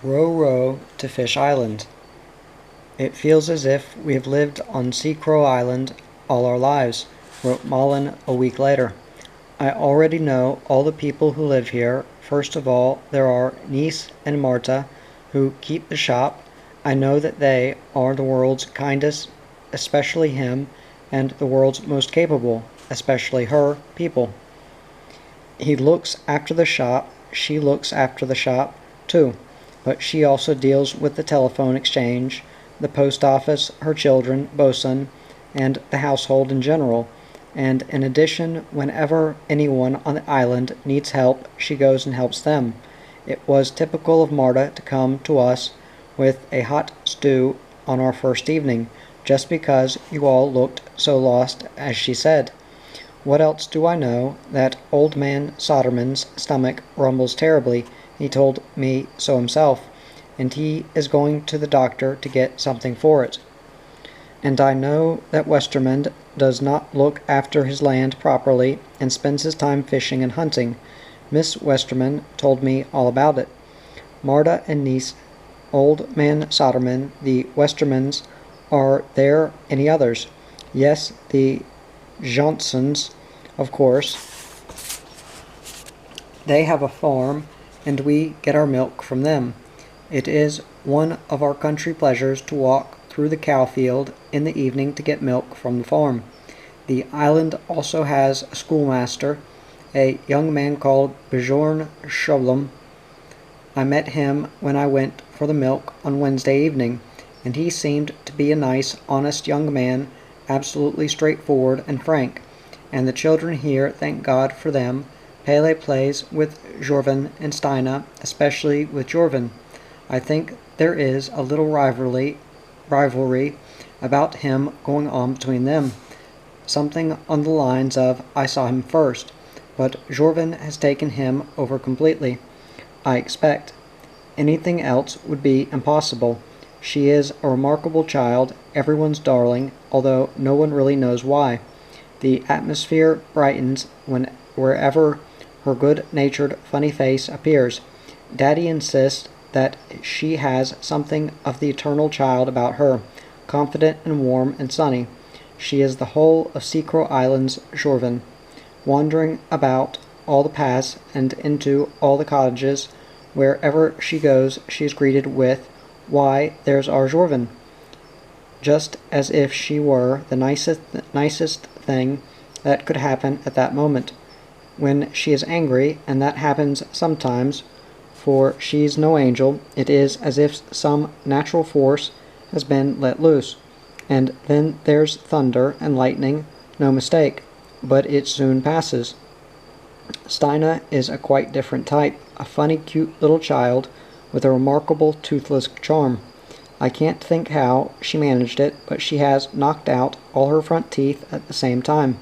Row, row to Fish Island. It feels as if we have lived on Seacrow Island all our lives, wrote Malin a week later. I already know all the people who live here. First of all, there are Nice and Marta, who keep the shop. I know that they are the world's kindest, especially him, and the world's most capable, especially her, people. He looks after the shop, she looks after the shop, too, but she also deals with the telephone exchange, the post office, her children, bosun, and the household in general, and in addition, whenever anyone on the island needs help, she goes and helps them. It was typical of Marta to come to us with a hot stew on our first evening, just because you all looked so lost, as she said. What else do I know? That old man Soderman's stomach rumbles terribly. He told me so himself, and he is going to the doctor to get something for it. And I know that Westermund does not look after his land properly and spends his time fishing and hunting. Miss Westermund told me all about it. Marta and niece, old man Soderman, the Westermands, are there any others? Yes, the Johnsons, of course. They have a farm, and we get our milk from them. It is one of our country pleasures to walk through the cow field in the evening to get milk from the farm. The island also has a schoolmaster, a young man called Bjorn Sjöblom. I met him when I went for the milk on Wednesday evening, and he seemed to be a nice, honest young man, absolutely straightforward and frank. And the children here, thank God for them. Pele plays with Jorvin and Stina, especially with Jorvin. I think there is a little rivalry about him going on between them. Something on the lines of, I saw him first, but Jorvin has taken him over completely, I expect. Anything else would be impossible. She is a remarkable child, everyone's darling, although no one really knows why. The atmosphere brightens wherever her good-natured, funny face appears. Daddy insists that she has something of the eternal child about her, confident and warm and sunny. She is the whole of Seacrow Island's Jorvin, wandering about all the paths and into all the cottages. Wherever she goes, she is greeted with, "Why, there's our Jorvin," just as if she were the nicest thing that could happen at that moment. When she is angry, and that happens sometimes, for she's no angel, it is as if some natural force has been let loose. And then there's thunder and lightning, no mistake, but it soon passes. Stina is a quite different type, a funny, cute little child with a remarkable toothless charm. I can't think how she managed it, but she has knocked out all her front teeth at the same time,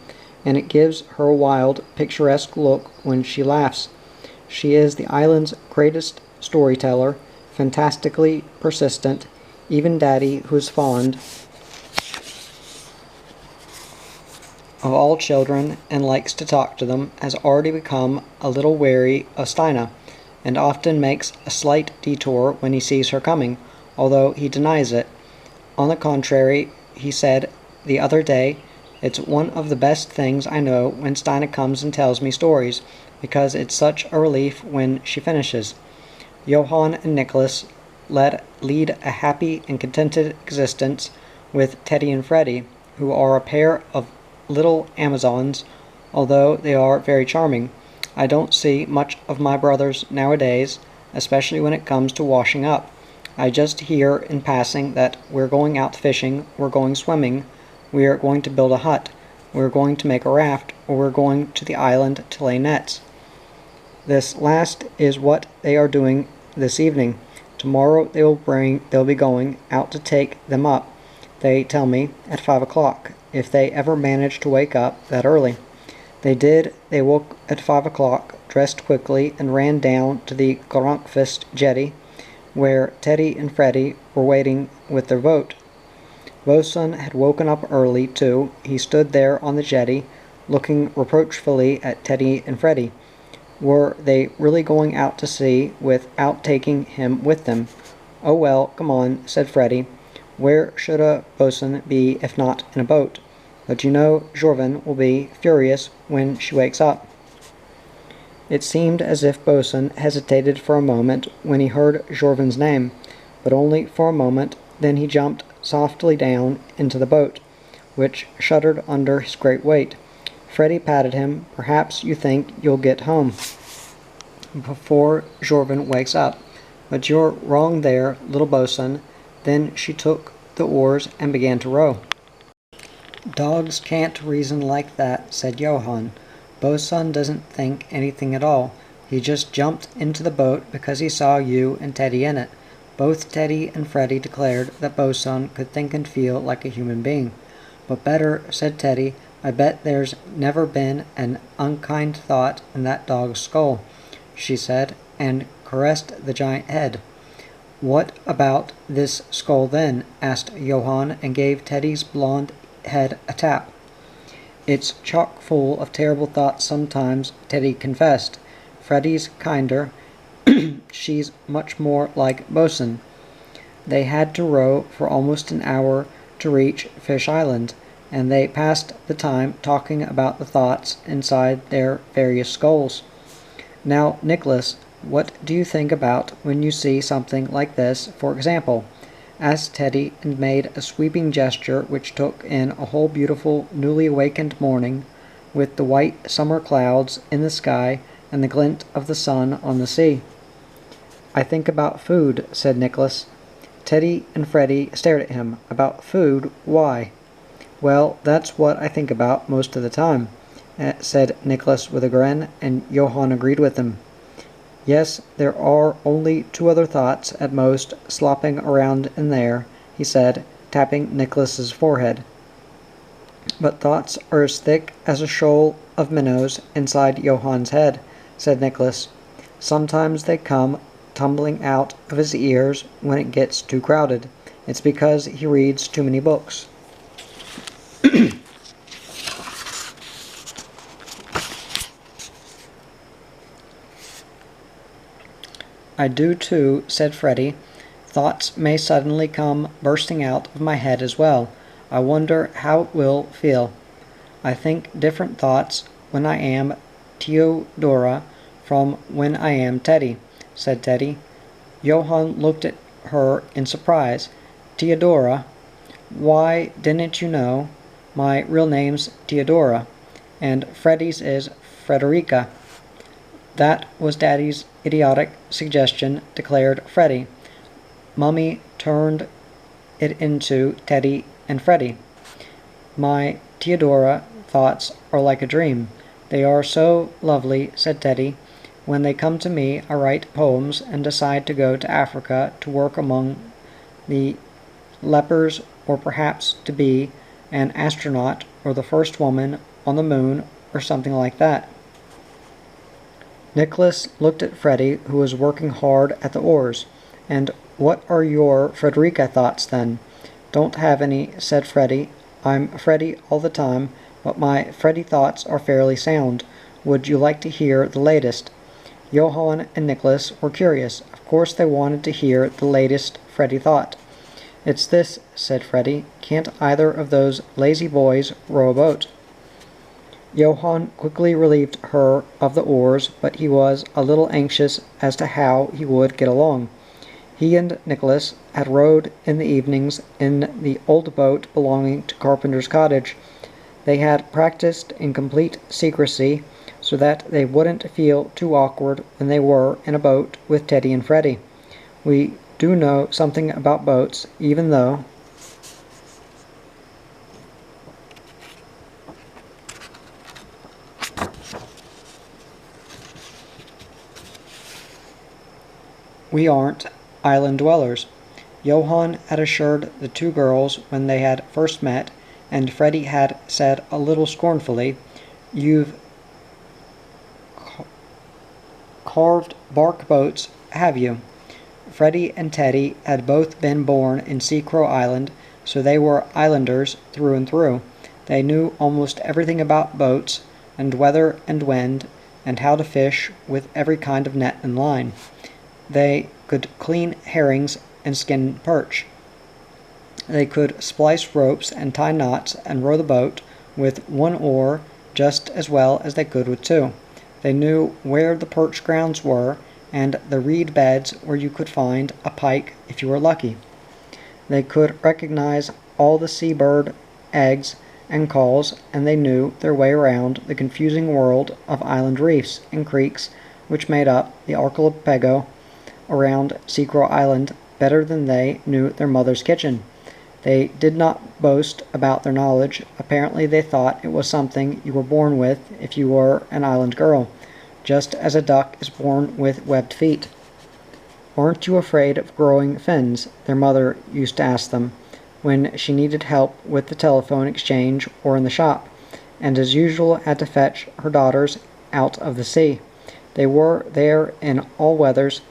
and it gives her a wild, picturesque look when she laughs. She is the island's greatest storyteller, fantastically persistent. Even Daddy, who's fond of all children and likes to talk to them, has already become a little wary of Stina, and often makes a slight detour when he sees her coming, although he denies it. On the contrary, he said the other day, "It's one of the best things I know when Stina comes and tells me stories, because it's such a relief when she finishes." Johann and Nicholas lead a happy and contented existence with Teddy and Freddie, who are a pair of little Amazons, although they are very charming. I don't see much of my brothers nowadays, especially when it comes to washing up. I just hear in passing that we're going out fishing, we're going swimming, we are going to build a hut, we're going to make a raft, or we're going to the island to lay nets. This last is what they are doing this evening. Tomorrow they'll be going out to take them up, they tell me, at 5 o'clock, if they ever manage to wake up that early. They did. They woke at 5 o'clock, dressed quickly, and ran down to the Gronkfist jetty, where Teddy and Freddie were waiting with their boat. Bosun had woken up early, too. He stood there on the jetty, looking reproachfully at Teddy and Freddie. Were they really going out to sea without taking him with them? "Oh well, come on," said Freddie. "Where should a bosun be if not in a boat? But you know Jorvin will be furious when she wakes up." It seemed as if Bosun hesitated for a moment when he heard Jorvin's name, but only for a moment. Then he jumped softly down into the boat, which shuddered under his great weight. Freddie patted him. "Perhaps you think you'll get home before Jorvin wakes up, but you're wrong there, little Bosun." Then she took the oars and began to row. "Dogs can't reason like that," said Johann. "Bosun doesn't think anything at all. He just jumped into the boat because he saw you and Teddy in it." Both Teddy and Freddie declared that Bosun could think and feel like a human being. "But better," said Teddy. "I bet there's never been an unkind thought in that dog's skull," she said, and caressed the giant head. "What about this skull then?" asked Johann, and gave Teddy's blond head a tap. "It's chock full of terrible thoughts sometimes," Teddy confessed. "Freddie's kinder. She's much more like Bosun." They had to row for almost an hour to reach Fish Island, and they passed the time talking about the thoughts inside their various skulls. "Now, Nicholas, what do you think about when you see something like this, for example?" asked Teddy, and made a sweeping gesture which took in a whole beautiful newly awakened morning, with the white summer clouds in the sky and the glint of the sun on the sea. "I think about food," said Nicholas. Teddy and Freddie stared at him. "About food? Why?" "Well, that's what I think about most of the time," said Nicholas with a grin, and Johann agreed with him. "Yes, there are only two other thoughts at most slopping around in there," he said, tapping Nicholas's forehead. "But thoughts are as thick as a shoal of minnows inside Johann's head," said Nicholas. "Sometimes they come tumbling out of his ears when it gets too crowded. It's because he reads too many books." "I do too," said Freddie. "Thoughts may suddenly come bursting out of my head as well. I wonder how it will feel. I think different thoughts when I am Theodora from when I am Teddy," said Teddy. Johann looked at her in surprise. "Theodora? Why, didn't you know? My real name's Theodora, and Freddie's is Frederica." "That was Daddy's idiotic suggestion," declared Freddie. "Mummy turned it into Teddy and Freddie. My Theodora thoughts are like a dream. They are so lovely," said Teddy. "When they come to me, I write poems and decide to go to Africa to work among the lepers, or perhaps to be an astronaut or the first woman on the moon or something like that." Nicholas looked at Freddie, who was working hard at the oars. "And what are your Frederica thoughts, then?" "Don't have any," said Freddie. "I'm Freddie all the time, but my Freddie thoughts are fairly sound. Would you like to hear the latest?" Johann and Nicholas were curious. Of course they wanted to hear the latest Freddie thought. "It's this," said Freddie. "Can't either of those lazy boys row a boat?" Johann quickly relieved her of the oars, but he was a little anxious as to how he would get along. He and Nicholas had rowed in the evenings in the old boat belonging to Carpenter's cottage. They had practiced in complete secrecy so that they wouldn't feel too awkward when they were in a boat with Teddy and Freddie. We do know something about boats, even though we aren't island dwellers. Johann had assured the two girls when they had first met, and Freddie had said a little scornfully, "You've carved bark boats, have you?" Freddie and Teddy had both been born in Seacrow Island, so they were islanders through and through. They knew almost everything about boats, and weather and wind, and how to fish with every kind of net and line. They could clean herrings and skin perch. They could splice ropes and tie knots and row the boat with one oar just as well as they could with two. They knew where the perch grounds were and the reed beds where you could find a pike if you were lucky. They could recognize all the seabird eggs and calls, and they knew their way around the confusing world of island reefs and creeks which made up the archipelago around Seacrow Island better than they knew their mother's kitchen. They did not boast about their knowledge. Apparently they thought it was something you were born with if you were an island girl, just as a duck is born with webbed feet. "Aren't you afraid of growing fins?" their mother used to ask them, when she needed help with the telephone exchange or in the shop, and as usual had to fetch her daughters out of the sea. They were there in all weathers,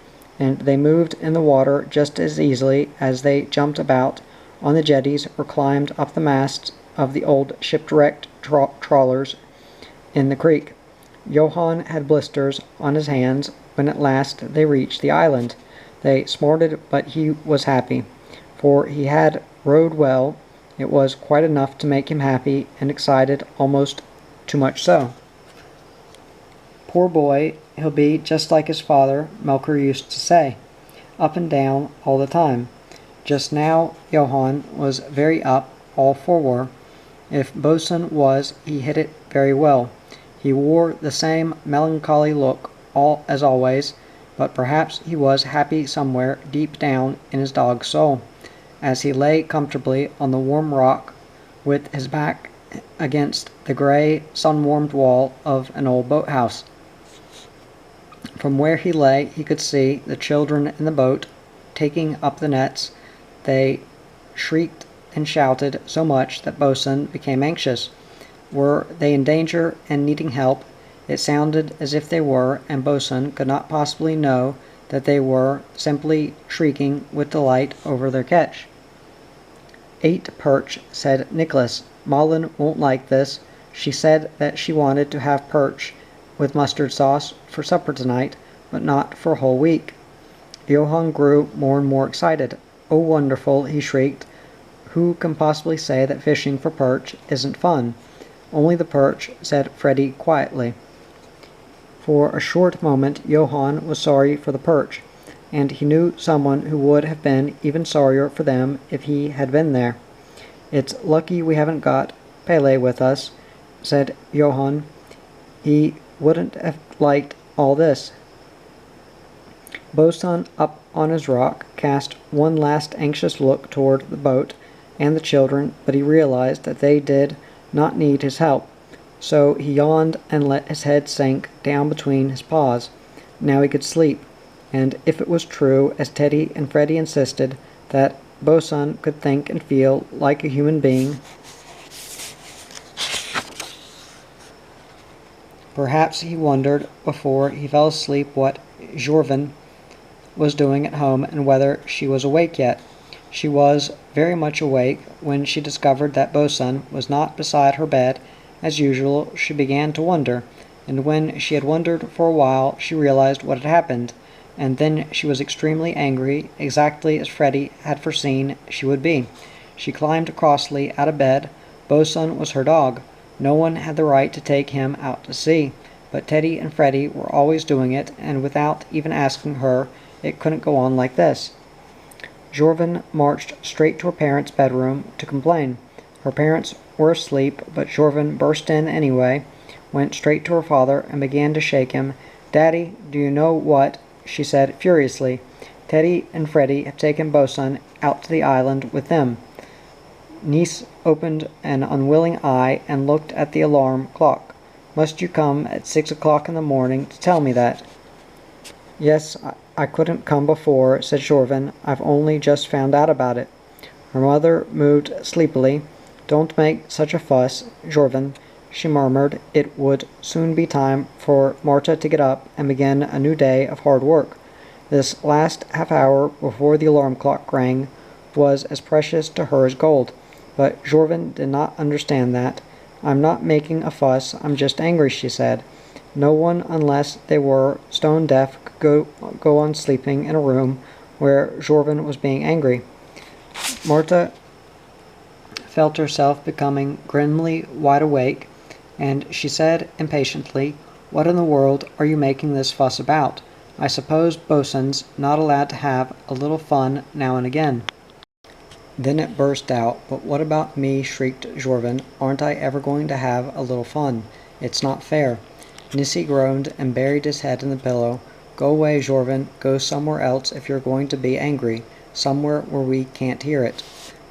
and they moved in the water just as easily as they jumped about on the jetties or climbed up the masts of the old shipwrecked trawlers in the creek. Johann had blisters on his hands when at last they reached the island. They smarted, but he was happy, for he had rowed well. It was quite enough to make him happy and excited, almost too much so. "Poor boy, he'll be just like his father," Melcher used to say, "up and down all the time." Just now Johann was very up all forward. If bosun was, he hit it very well. He wore the same melancholy look as always, but perhaps he was happy somewhere deep down in his dog's soul, as he lay comfortably on the warm rock with his back against the gray, sun-warmed wall of an old boathouse. From where he lay he could see the children in the boat taking up the nets. They shrieked and shouted so much that bosun became anxious. Were they in danger and needing help? It sounded as if they were, and bosun could not possibly know that they were simply shrieking with delight over their catch. "Ate perch," said Nicholas. "Malin won't like this. She said that she wanted to have perch with mustard sauce for supper tonight, but not for a whole week." Johann grew more and more excited. "Oh, wonderful!" he shrieked. "Who can possibly say that fishing for perch isn't fun?" "Only the perch," said Freddie quietly. For a short moment Johann was sorry for the perch, and he knew someone who would have been even sorrier for them if he had been there. "It's lucky we haven't got Pele with us," said Johann. "He wouldn't have liked all this." Bosun, up on his rock, cast one last anxious look toward the boat and the children, but he realized that they did not need his help. So he yawned and let his head sink down between his paws. Now he could sleep, and if it was true, as Teddy and Freddie insisted, that bosun could think and feel like a human being, perhaps he wondered before he fell asleep what Jorvin was doing at home and whether she was awake yet. She was very much awake when she discovered that bosun was not beside her bed. As usual, she began to wonder, and when she had wondered for a while she realized what had happened, and then she was extremely angry, exactly as Freddie had foreseen she would be. She climbed crossly out of bed. Bosun was her dog. No one had the right to take him out to sea, but Teddy and Freddie were always doing it, and without even asking her, it couldn't go on like this. Jorvin marched straight to her parents' bedroom to complain. Her parents were asleep, but Jorvin burst in anyway, went straight to her father, and began to shake him. "Daddy, do you know what?" she said furiously. "Teddy and Freddie have taken bosun out to the island with them." Niece opened an unwilling eye and looked at the alarm clock. "Must you come at 6 o'clock in the morning to tell me that?" "Yes, I couldn't come before," said Jorvin. "I've only just found out about it." Her mother moved sleepily. "Don't make such a fuss, Jorvin," she murmured. It would soon be time for Marta to get up and begin a new day of hard work. This last half hour before the alarm clock rang was as precious to her as gold, but Jorvin did not understand that. "I'm not making a fuss, I'm just angry," she said. No one, unless they were stone deaf, could go on sleeping in a room where Jorvin was being angry. Marta felt herself becoming grimly wide awake, and she said impatiently, "What in the world are you making this fuss about? I suppose bo'sun's not allowed to have a little fun now and again." Then it burst out. "But what about me?" shrieked Jorvin. "Aren't I ever going to have a little fun? It's not fair." Nissi groaned and buried his head in the pillow. "Go away, Jorvin. Go somewhere else if you're going to be angry. Somewhere where we can't hear it."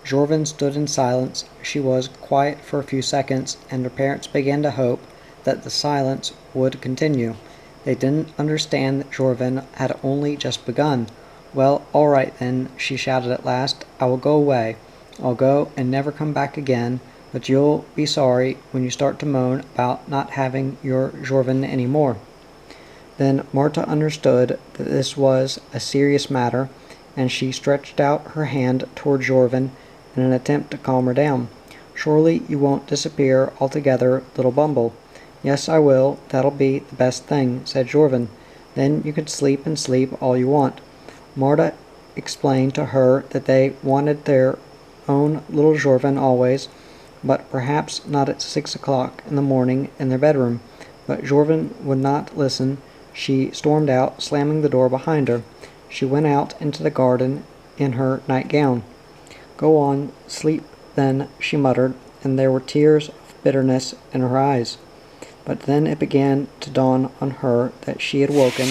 Jorvin stood in silence. She was quiet for a few seconds, and her parents began to hope that the silence would continue. They didn't understand that Jorvin had only just begun. "Well, all right then," she shouted at last. "I will go away. I'll go and never come back again, but you'll be sorry when you start to moan about not having your Jorvin any more." Then Marta understood that this was a serious matter, and she stretched out her hand toward Jorvin in an attempt to calm her down. "Surely you won't disappear altogether, little Bumble." "Yes, I will. That'll be the best thing," said Jorvin. "Then you can sleep and sleep all you want." Marta explained to her that they wanted their own little Jorvin always, but perhaps not at 6 o'clock in the morning in their bedroom. But Jorvin would not listen. She stormed out, slamming the door behind her. She went out into the garden in her nightgown. "Go on, sleep then," she muttered, and there were tears of bitterness in her eyes. But then it began to dawn on her that she had woken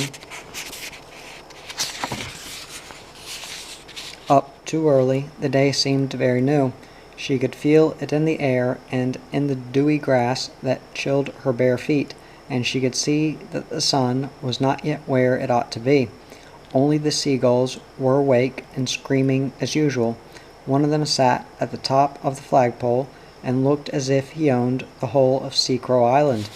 up too early. The day seemed very new. She could feel it in the air and in the dewy grass that chilled her bare feet, and she could see that the sun was not yet where it ought to be. Only the seagulls were awake and screaming as usual. One of them sat at the top of the flagpole and looked as if he owned the whole of Seacrow Island.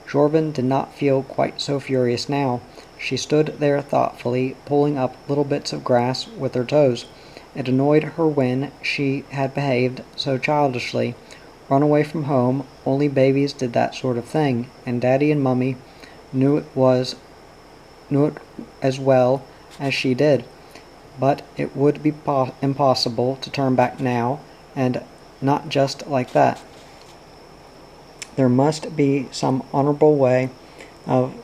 Jorvin did not feel quite so furious now. She stood there thoughtfully, pulling up little bits of grass with her toes. It annoyed her when she had behaved so childishly. Run away from home, only babies did that sort of thing, and Daddy and Mummy knew it as well as she did. But it would be impossible to turn back now, and not just like that. There must be some honorable way of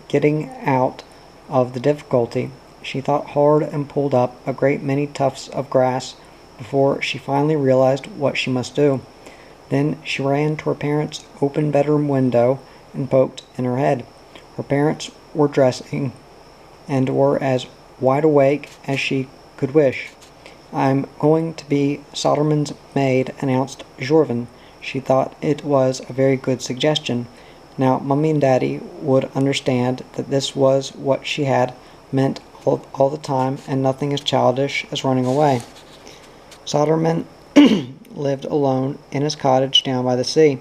getting out of the difficulty. She thought hard and pulled up a great many tufts of grass before she finally realized what she must do. Then she ran to her parents' open bedroom window and poked in her head. Her parents were dressing and were as wide awake as she could wish. "I'm going to be Soderman's maid," announced Jorvin. She thought it was a very good suggestion. Now Mummy and Daddy would understand that this was what she had meant all the time, and nothing as childish as running away. Soderman lived alone in his cottage down by the sea,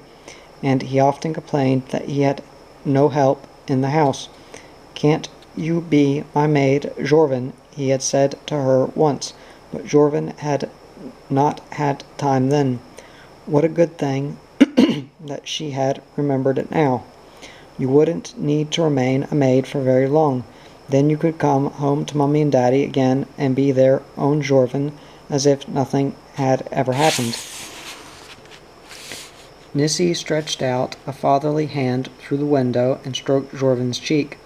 and he often complained that he had no help in the house. "Can't you be my maid, Jorvin?" he had said to her once, but Jorvin had not had time then. What a good thing that she had remembered it now. "You wouldn't need to remain a maid for very long. Then you could come home to Mummy and Daddy again and be their own Jorvin, as if nothing had ever happened." Nissi stretched out a fatherly hand through the window and stroked Jorvin's cheek.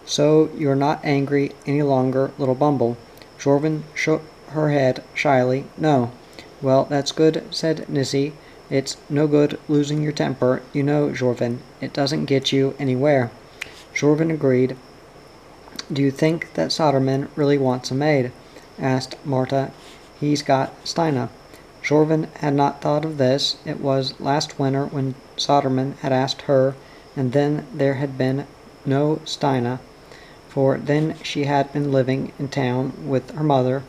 "So you're not angry any longer, little Bumble?" Jorvin shook her head shyly. "No." "Well, that's good," said Nissi. "It's no good losing your temper, you know, Jorvin. It doesn't get you anywhere." Jorvin agreed. "Do you think that Soderman really wants a maid?" asked Marta. "He's got Stina." Jorvin had not thought of this. It was last winter when Soderman had asked her, and then there had been no Stina, for then she had been living in town with her mother.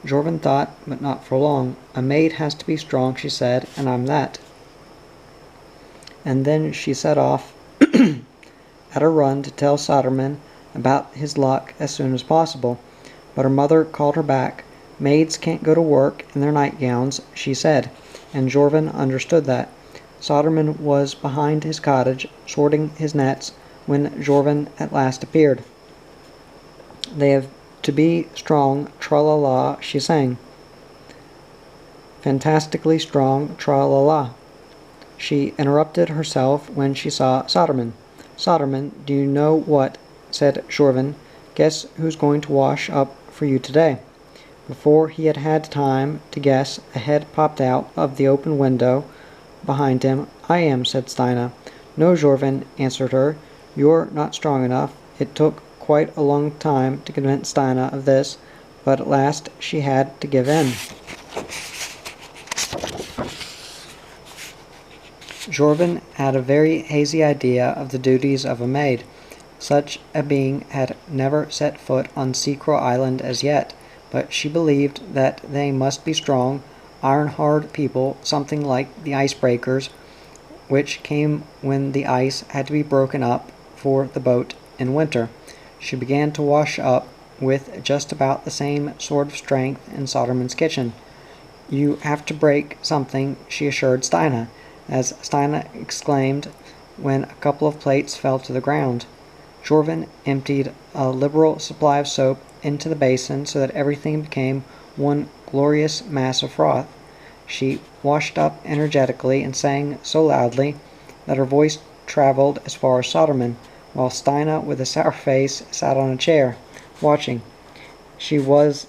Jorvin thought, but not for long. "A maid has to be strong," she said, "and I'm that." And then she set off at a run to tell Soderman about his luck as soon as possible. But her mother called her back. "Maids can't go to work in their nightgowns," she said, and Jorvin understood that. Soderman was behind his cottage, sorting his nets, when Jorvin at last appeared. "They have to be strong, tra-la-la," she sang. "Fantastically strong, tra-la-la." She interrupted herself when she saw Soderman. "Soderman, do you know what?" said Jorvin. "Guess who's going to wash up for you today?" Before he had had time to guess, a head popped out of the open window behind him. "I am," said Stina. "No," Jorvin answered her. "You're not strong enough." It took quite a long time to convince Stina of this, but at last she had to give in. Jorvin had a very hazy idea of the duties of a maid. Such a being had never set foot on Seacrow Island as yet, but she believed that they must be strong, iron-hard people, something like the icebreakers, which came when the ice had to be broken up for the boat in winter. She began to wash up with just about the same sort of strength in Soderman's kitchen. "You have to break something," she assured Stina, as Stina exclaimed when a couple of plates fell to the ground. Jorvin emptied a liberal supply of soap into the basin so that everything became one glorious mass of froth. She washed up energetically and sang so loudly that her voice traveled as far as Soderman, while Stina, with a sour face, sat on a chair, watching. She was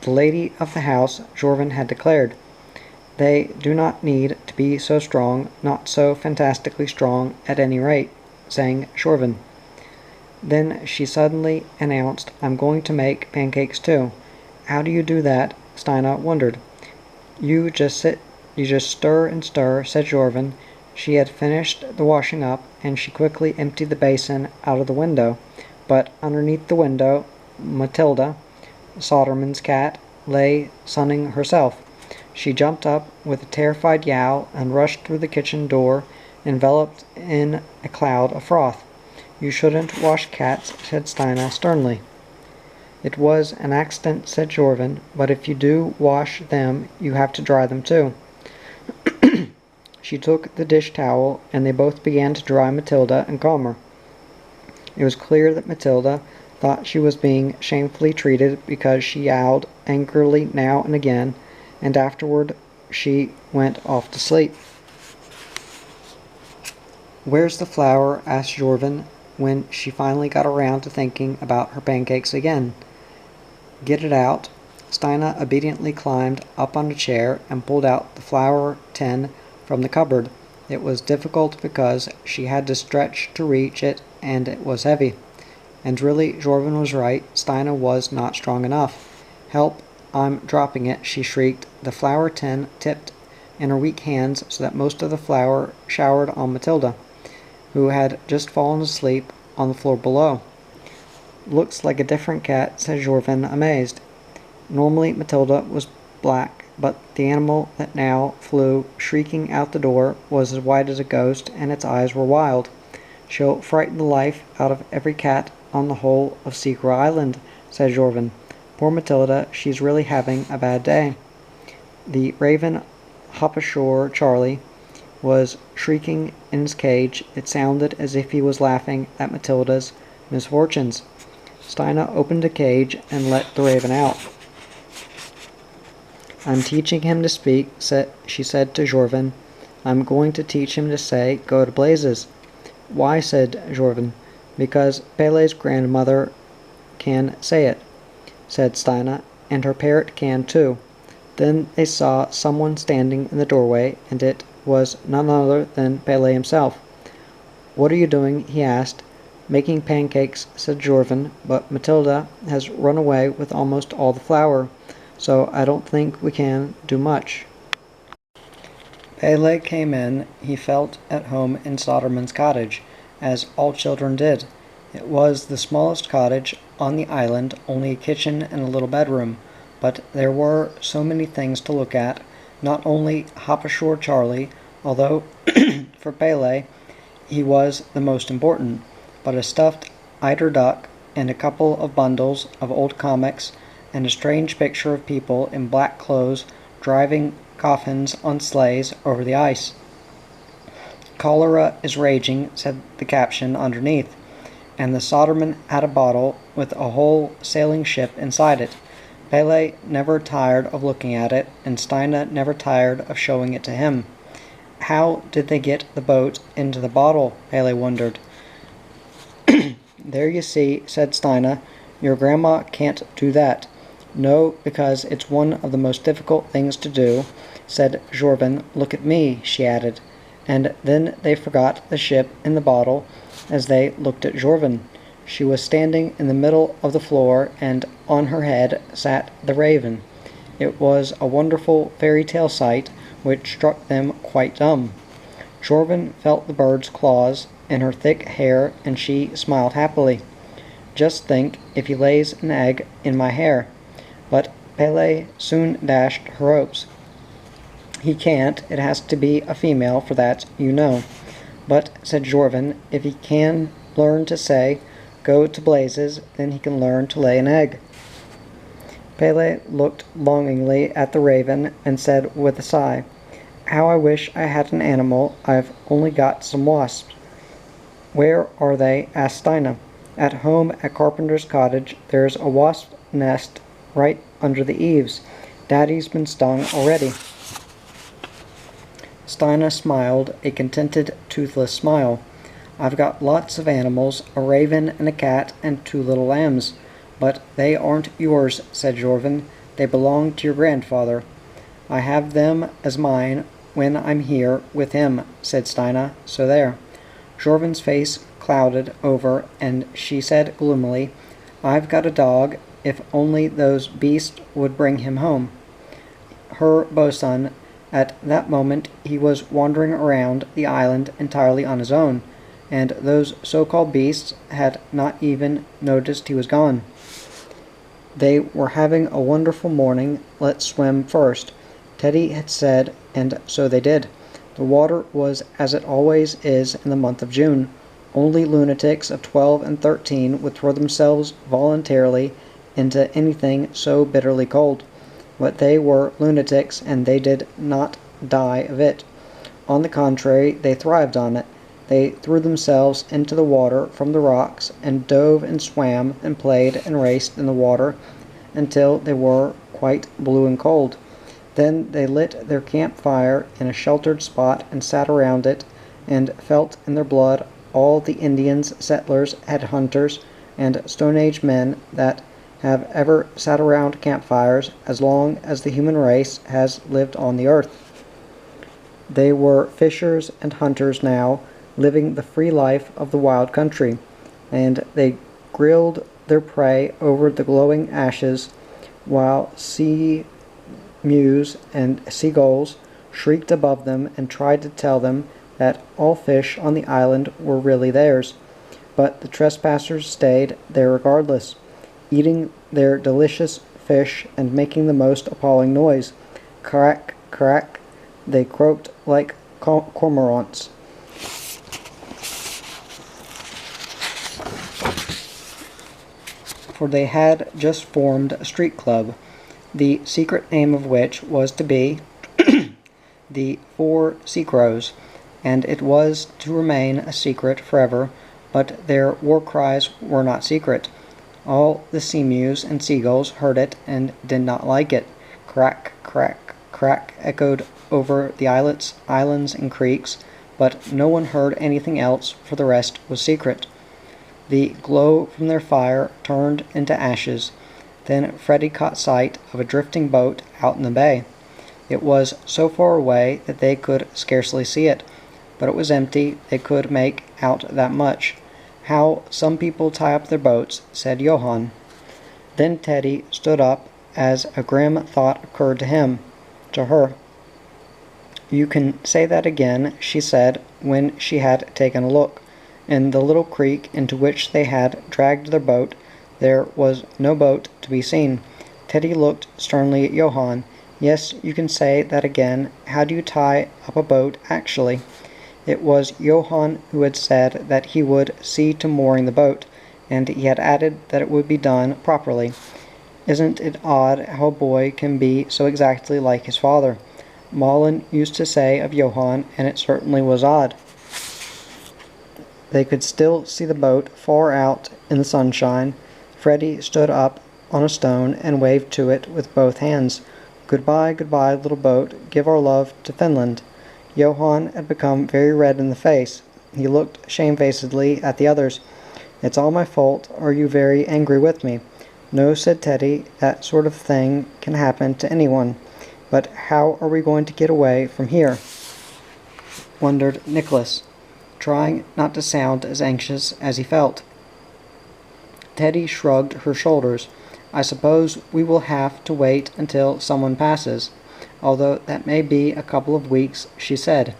the lady of the house, Jorvin had declared. "They do not need to be so strong, not so fantastically strong, at any rate," sang Jorvin. Then she suddenly announced, "I'm going to make pancakes too." "How do you do that?" Stina wondered. You just stir and stir," said Jorvin. She had finished the washing up, and she quickly emptied the basin out of the window. But underneath the window, Matilda, Soderman's cat, lay sunning herself. She jumped up with a terrified yowl and rushed through the kitchen door, enveloped in a cloud of froth. "You shouldn't wash cats," said Stina sternly. "It was an accident," said Jorvin, "but if you do wash them, you have to dry them too." She took the dish towel, and they both began to dry Matilda and calm her. It was clear that Matilda thought she was being shamefully treated because she yowled angrily now and again, and afterward she went off to sleep. "Where's the flour?" asked Jorvin, when she finally got around to thinking about her pancakes again. "Get it out." Stina obediently climbed up on a chair and pulled out the flour tin from the cupboard. It was difficult because she had to stretch to reach it, and it was heavy. And really, Jorvin was right. Stina was not strong enough. "Help, I'm dropping it," she shrieked. The flour tin tipped in her weak hands so that most of the flour showered on Matilda, who had just fallen asleep on the floor below. "Looks like a different cat," said Jorvin, amazed. Normally Matilda was black, but the animal that now flew shrieking out the door was as white as a ghost, and its eyes were wild. "She'll frighten the life out of every cat on the whole of Seacrow Island," said Jorvin. "Poor Matilda, she's really having a bad day." The raven Hop-ashore Charlie was shrieking in his cage. It sounded as if he was laughing at Matilda's misfortunes. Stina opened the cage and let the raven out. "I'm teaching him to speak," she said to Jorvin. "I'm going to teach him to say, 'Go to blazes.'" "Why?" said Jorvin. "Because Pele's grandmother can say it," said Stina, "and her parrot can too." Then they saw someone standing in the doorway, and it was none other than Pele himself. "What are you doing?" he asked. "Making pancakes," said Jorvin, "but Matilda has run away with almost all the flour, so I don't think we can do much." Pele came in. He felt at home in Soderman's cottage, as all children did. It was the smallest cottage on the island, only a kitchen and a little bedroom, but there were so many things to look at, not only Hop-ashore Charlie, although for Pele he was the most important, but a stuffed eider duck and a couple of bundles of old comics and a strange picture of people in black clothes driving coffins on sleighs over the ice. cholera is raging, said the caption underneath, and the solderman had a bottle with a whole sailing ship inside it. Pele never tired of looking at it, and Steina never tired of showing it to him. How did they get the boat into the bottle? Pele wondered. There you see, said Steina. Your grandma can't do that. No, because it's one of the most difficult things to do, said Jorvin. Look at me, she added. And then they forgot the ship in the bottle as they looked at Jorvin. She was standing in the middle of the floor, and on her head sat the raven. It was a wonderful fairy tale sight which struck them quite dumb. Jorvin felt the bird's claws in her thick hair, and she smiled happily. Just think if he lays an egg in my hair. But Pele soon dashed her hopes. He can't, it has to be a female for that, you know. But, said Jorvin, if he can learn to say, go to blazes, then he can learn to lay an egg. Pele looked longingly at the raven and said with a sigh, How I wish I had an animal. I've only got some wasps. Where are they? Asked Steina. At home at Carpenter's cottage. There's a wasp nest right under the eaves. Daddy's been stung already. Steina smiled, a contented, toothless smile. I've got lots of animals, a raven and a cat and 2 little lambs. But they aren't yours, said Jorvin. They belong to your grandfather. I have them as mine when I'm here with him, said Steina, so there. Jorvin's face clouded over, and she said gloomily, I've got a dog, if only those beasts would bring him home. Her bosun, at that moment he was wandering around the island entirely on his own, and those so-called beasts had not even noticed he was gone. They were having a wonderful morning. Let's swim first, Teddy had said, and so they did. The water was as it always is in the month of June. Only lunatics of 12 and 13 would throw themselves voluntarily into anything so bitterly cold. But they were lunatics, and they did not die of it. On the contrary, they thrived on it. They threw themselves into the water from the rocks, and dove and swam and played and raced in the water until they were quite blue and cold. Then they lit their campfire in a sheltered spot and sat around it, and felt in their blood all the Indians, settlers, headhunters, and Stone Age men that have ever sat around campfires as long as the human race has lived on the earth. They were fishers and hunters now, living the free life of the wild country, and they grilled their prey over the glowing ashes, while sea mews and seagulls shrieked above them and tried to tell them that all fish on the island were really theirs. But the trespassers stayed there regardless, eating their delicious fish and making the most appalling noise. Crack, crack, they croaked like cormorants. For they had just formed a street club, the secret name of which was to be the 4 Seacrows, and it was to remain a secret forever, but their war cries were not secret. All the sea mews and seagulls heard it and did not like it. Crack, crack, crack echoed over the islets, islands, and creeks, but no one heard anything else, for the rest was secret. The glow from their fire turned into ashes. Then Freddie caught sight of a drifting boat out in the bay. It was so far away that they could scarcely see it, but it was empty. They could make out that much. How some people tie up their boats, said Johann. Then Teddy stood up as a grim thought occurred to her. You can say that again, she said, when she had taken a look. In the little creek into which they had dragged their boat, there was no boat to be seen. Teddy looked sternly at Johann. Yes, you can say that again. How do you tie up a boat, actually? It was Johann who had said that he would see to mooring the boat, and he had added that it would be done properly. Isn't it odd how a boy can be so exactly like his father? Malin used to say of Johann, and it certainly was odd. They could still see the boat far out in the sunshine. Freddie stood up on a stone and waved to it with both hands. "Goodbye, goodbye, little boat. Give our love to Finland." Johann had become very red in the face. He looked shamefacedly at the others. "It's all my fault. Are you very angry with me?" "No," said Teddy. "That sort of thing can happen to anyone. But how are we going to get away from here?" wondered Nicholas, trying not to sound as anxious as he felt. Teddy shrugged her shoulders. "I suppose we will have to wait until someone passes, although that may be a couple of weeks," she said.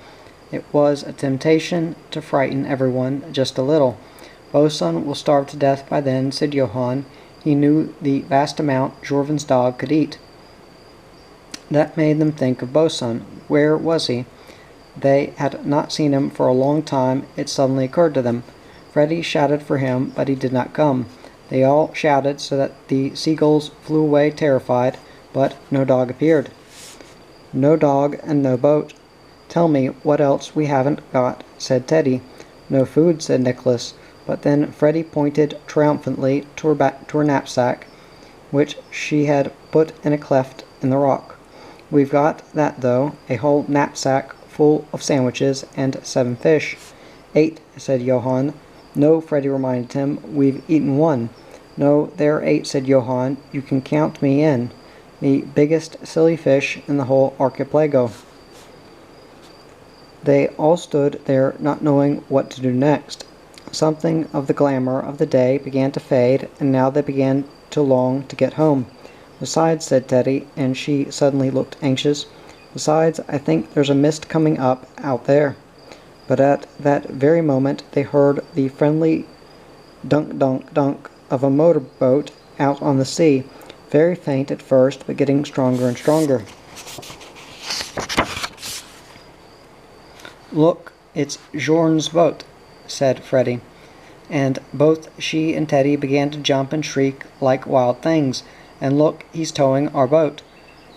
It was a temptation to frighten everyone just a little. "Bosun will starve to death by then," said Johann. He knew the vast amount Jorvin's dog could eat. That made them think of Bosun. Where was he? They had not seen him for a long time. It suddenly occurred to them. Freddie shouted for him, but he did not come. They all shouted so that the seagulls flew away terrified, but no dog appeared. "No dog and no boat. Tell me what else we haven't got," said Teddy. "No food," said Nicholas, but then Freddie pointed triumphantly to her knapsack, which she had put in a cleft in the rock. "We've got that, though, a whole knapsack full of sandwiches and 7 fish. 8, said Johann. "No," Freddie reminded him, "we've eaten 1. "No, there are 8, said Johann. "You can count me in. The biggest silly fish in the whole archipelago." They all stood there not knowing what to do next. Something of the glamour of the day began to fade, and now they began to long to get home. "Besides," said Teddy, and she suddenly looked anxious, "besides, I think there's a mist coming up out there." But at that very moment they heard the friendly dunk-dunk-dunk of a motorboat out on the sea, very faint at first, but getting stronger and stronger. "Look, it's Bjorn's boat," said Freddie, and both she and Teddy began to jump and shriek like wild things. "And look, he's towing our boat."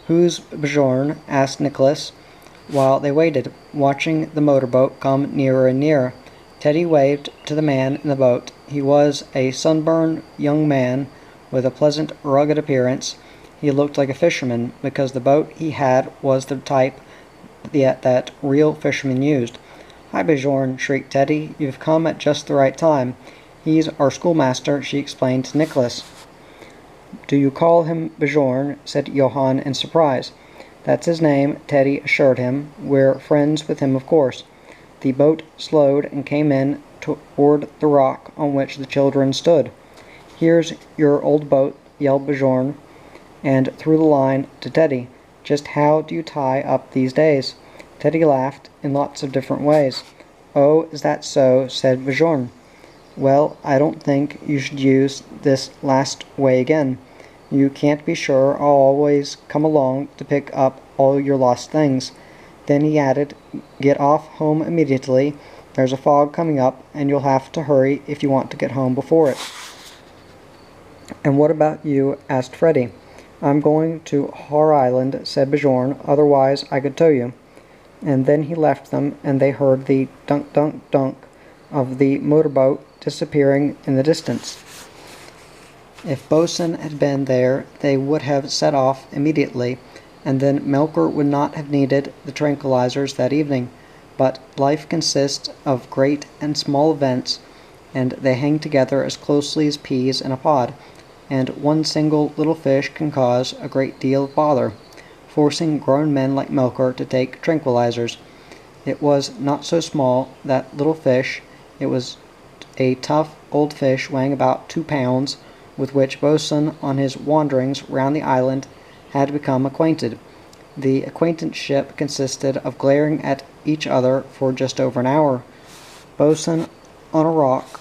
"Who's Bjorn?" asked Nicholas, while they waited, watching the motorboat come nearer and nearer. Teddy waved to the man in the boat. He was a sunburned young man with a pleasant, rugged appearance. He looked like a fisherman, because the boat he had was the type that real fishermen used. "Hi, Bjorn," shrieked Teddy. "You've come at just the right time. He's our schoolmaster," she explained to Nicholas. "Do you call him Bjorn?" said Johann in surprise. "That's his name," Teddy assured him. "We're friends with him, of course." The boat slowed and came in toward the rock on which the children stood. "Here's your old boat," yelled Bjorn, and threw the line to Teddy. "Just how do you tie up these days?" Teddy laughed in lots of different ways. "Oh, is that so?" said Bjorn. "Well, I don't think you should use this last way again. You can't be sure I'll always come along to pick up all your lost things." Then he added, "Get off home immediately. There's a fog coming up, and you'll have to hurry if you want to get home before it." "And what about you?" asked Freddie. "I'm going to Har Island," said Bjorn. "Otherwise I could tow you." And then he left them, and they heard the dunk-dunk-dunk of the motorboat disappearing in the distance. If Bosun had been there, they would have set off immediately, and then Melker would not have needed the tranquilizers that evening. But life consists of great and small events, and they hang together as closely as peas in a pod, and one single little fish can cause a great deal of bother, forcing grown men like Melker to take tranquilizers. It was not so small, that little fish. It was a tough old fish weighing about 2 pounds, with which Bosun, on his wanderings round the island, had become acquainted. The acquaintanceship consisted of glaring at each other for just over an hour. Bosun on a rock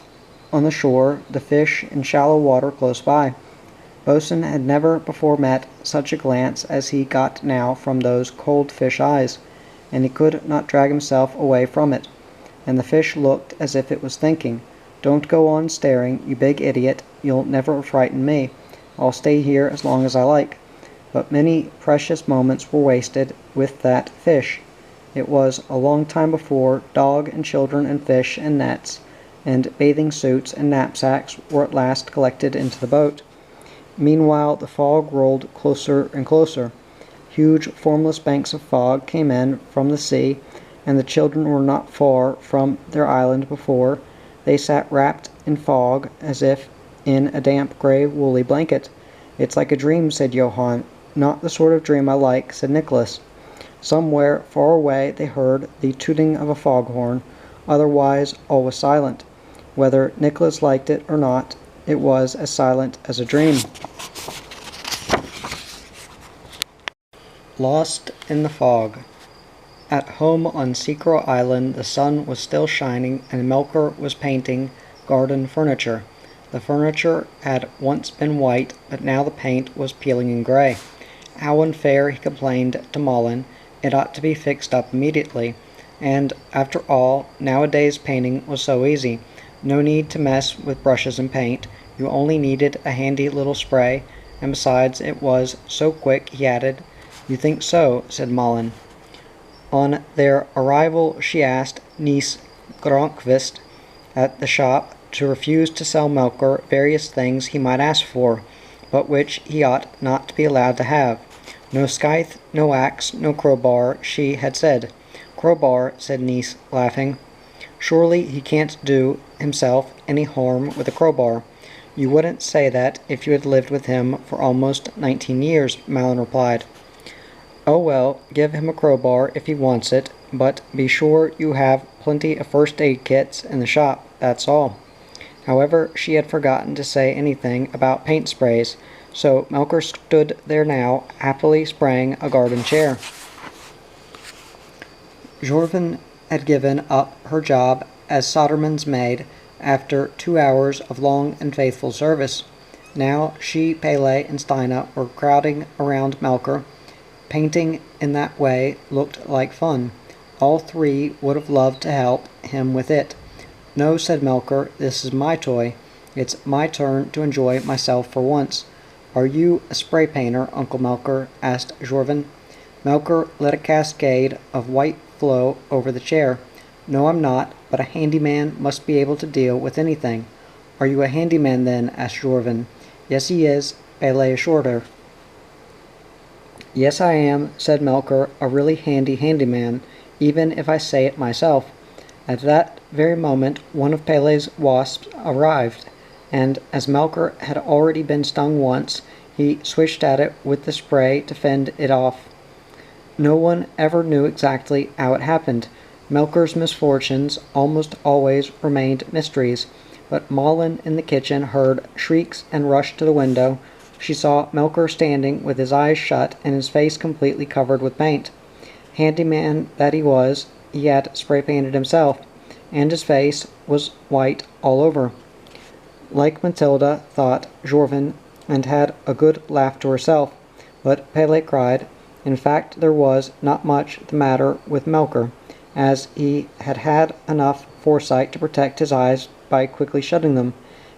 on the shore, the fish in shallow water close by. Bosun had never before met such a glance as he got now from those cold fish eyes, and he could not drag himself away from it. And the fish looked as if it was thinking, "Don't go on staring, you big idiot. You'll never frighten me. I'll stay here as long as I like." But many precious moments were wasted with that fish. It was a long time before dog and children and fish and nets and bathing suits and knapsacks were at last collected into the boat. Meanwhile the fog rolled closer and closer. Huge formless banks of fog came in from the sea, and the children were not far from their island before they sat wrapped in fog as if in a damp grey woolly blanket. "It's like a dream," said Johann. "Not the sort of dream I like," said Nicholas. Somewhere far away they heard the tooting of a foghorn. Otherwise all was silent. Whether Nicholas liked it or not, it was as silent as a dream. Lost in the fog. At home on Seacrow Island the sun was still shining and Melker was painting garden furniture. The furniture had once been white, but now the paint was peeling and gray. How unfair, he complained to Malin. It ought to be fixed up immediately. And, after all, nowadays painting was so easy. No need to mess with brushes and paint. You only needed a handy little spray, and besides it was so quick, he added. "You think so?" said Malin. On their arrival she asked niece Grönqvist at the shop to refuse to sell Melker various things he might ask for, but which he ought not to be allowed to have. No scythe, no axe, no crowbar, she had said. "Crowbar," said niece, laughing. "Surely he can't do himself any harm with a crowbar." "You wouldn't say that if you had lived with him for almost 19 years, Malin replied. "Oh well, give him a crowbar if he wants it, but be sure you have plenty of first-aid kits in the shop, that's all." However, she had forgotten to say anything about paint sprays, so Melker stood there now, happily spraying a garden chair. Jorvin had given up her job as solderman's maid after 2 hours of long and faithful service. Now she, Pele, and Steina were crowding around Melker. Painting in that way looked like fun. All three would have loved to help him with it. "No," said Melker, "this is my toy. It's my turn to enjoy myself for once." "Are you a spray painter, Uncle Melker?" asked Jorvin. Melker let a cascade of white flow over the chair. "No, I'm not, but a handyman must be able to deal with anything." "Are you a handyman then?" asked Jorvin. "Yes, he is," Pele assured her. "Yes, I am," said Melker, "a really handyman, even if I say it myself." At that very moment one of Pele's wasps arrived, and as Melker had already been stung once, he swished at it with the spray to fend it off. No one ever knew exactly how it happened. Melker's misfortunes almost always remained mysteries, but Malin in the kitchen heard shrieks and rushed to the window. She saw Melker standing with his eyes shut and his face completely covered with paint. Handyman that he was, he had spray-painted himself, and his face was white all over. Like Matilda, thought Jorvin, and had a good laugh to herself, but Pele cried. In fact, there was not much the matter with Melker, as he had had enough foresight to protect his eyes by quickly shutting them,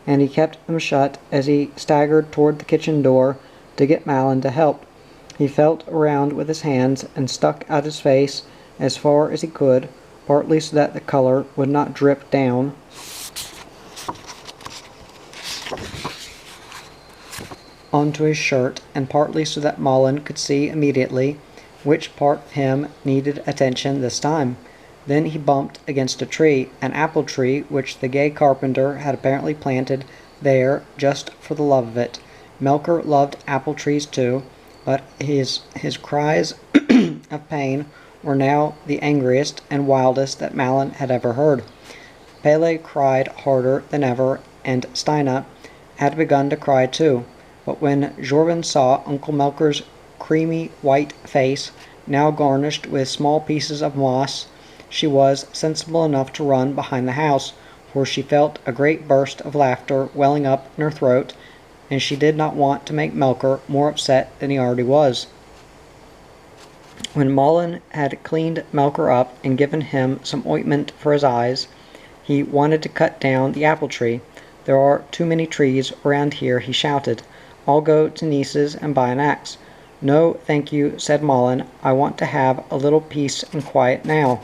and he kept them shut as he staggered toward the kitchen door to get Malin to help. He felt around with his hands and stuck out his face as far as he could, partly so that the color would not drip down onto his shirt, and partly so that Malin could see immediately which part of him needed attention this time. Then he bumped against a tree, an apple tree which the gay carpenter had apparently planted there just for the love of it. Melker loved apple trees too, but his cries of pain were now the angriest and wildest that Malin had ever heard. Pele cried harder than ever, and Steina had begun to cry too. But when Jorvin saw Uncle Melker's creamy white face, now garnished with small pieces of moss, she was sensible enough to run behind the house, for she felt a great burst of laughter welling up in her throat, and she did not want to make Melker more upset than he already was. When Malin had cleaned Melker up and given him some ointment for his eyes, he wanted to cut down the apple tree. "There are too many trees around here," he shouted. "I'll go to Niece's and buy an axe." "No, thank you," said Malin. "I want to have a little peace and quiet now.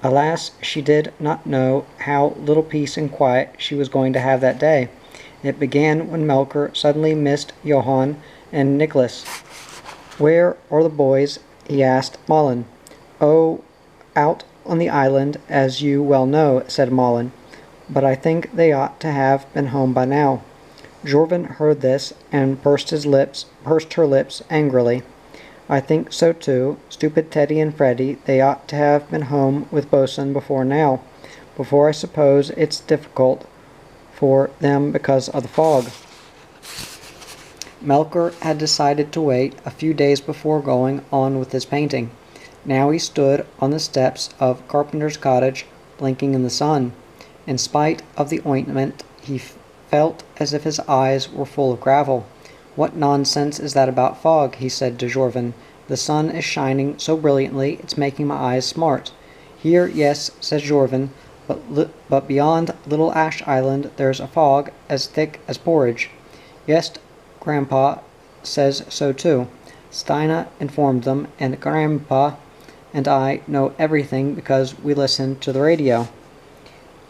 Alas, she did not know how little peace and quiet she was going to have that day. It began when Melcher suddenly missed Johann and Nicholas. "Where are the boys?" he asked Malin. "Oh, out on the island, as you well know," said Malin. "But I think they ought to have been home by now." Jorvin heard this and pursed her lips angrily. "I think so too. Stupid Teddy and Freddy, they ought to have been home with Bosun before now. Before I suppose it's difficult for them because of the fog." Melcher had decided to wait a few days before going on with his painting. Now he stood on the steps of Carpenter's cottage, blinking in the sun. In spite of the ointment, he felt as if his eyes were full of gravel. "What nonsense is that about fog?" he said to Jorvin. "The sun is shining so brilliantly it's making my eyes smart." "Here, yes," said Jorvin, but beyond Little Ash Island there's a fog as thick as porridge." "Yes, Grandpa says so too." Stina informed them, and Grandpa and I know everything because we listen to the radio.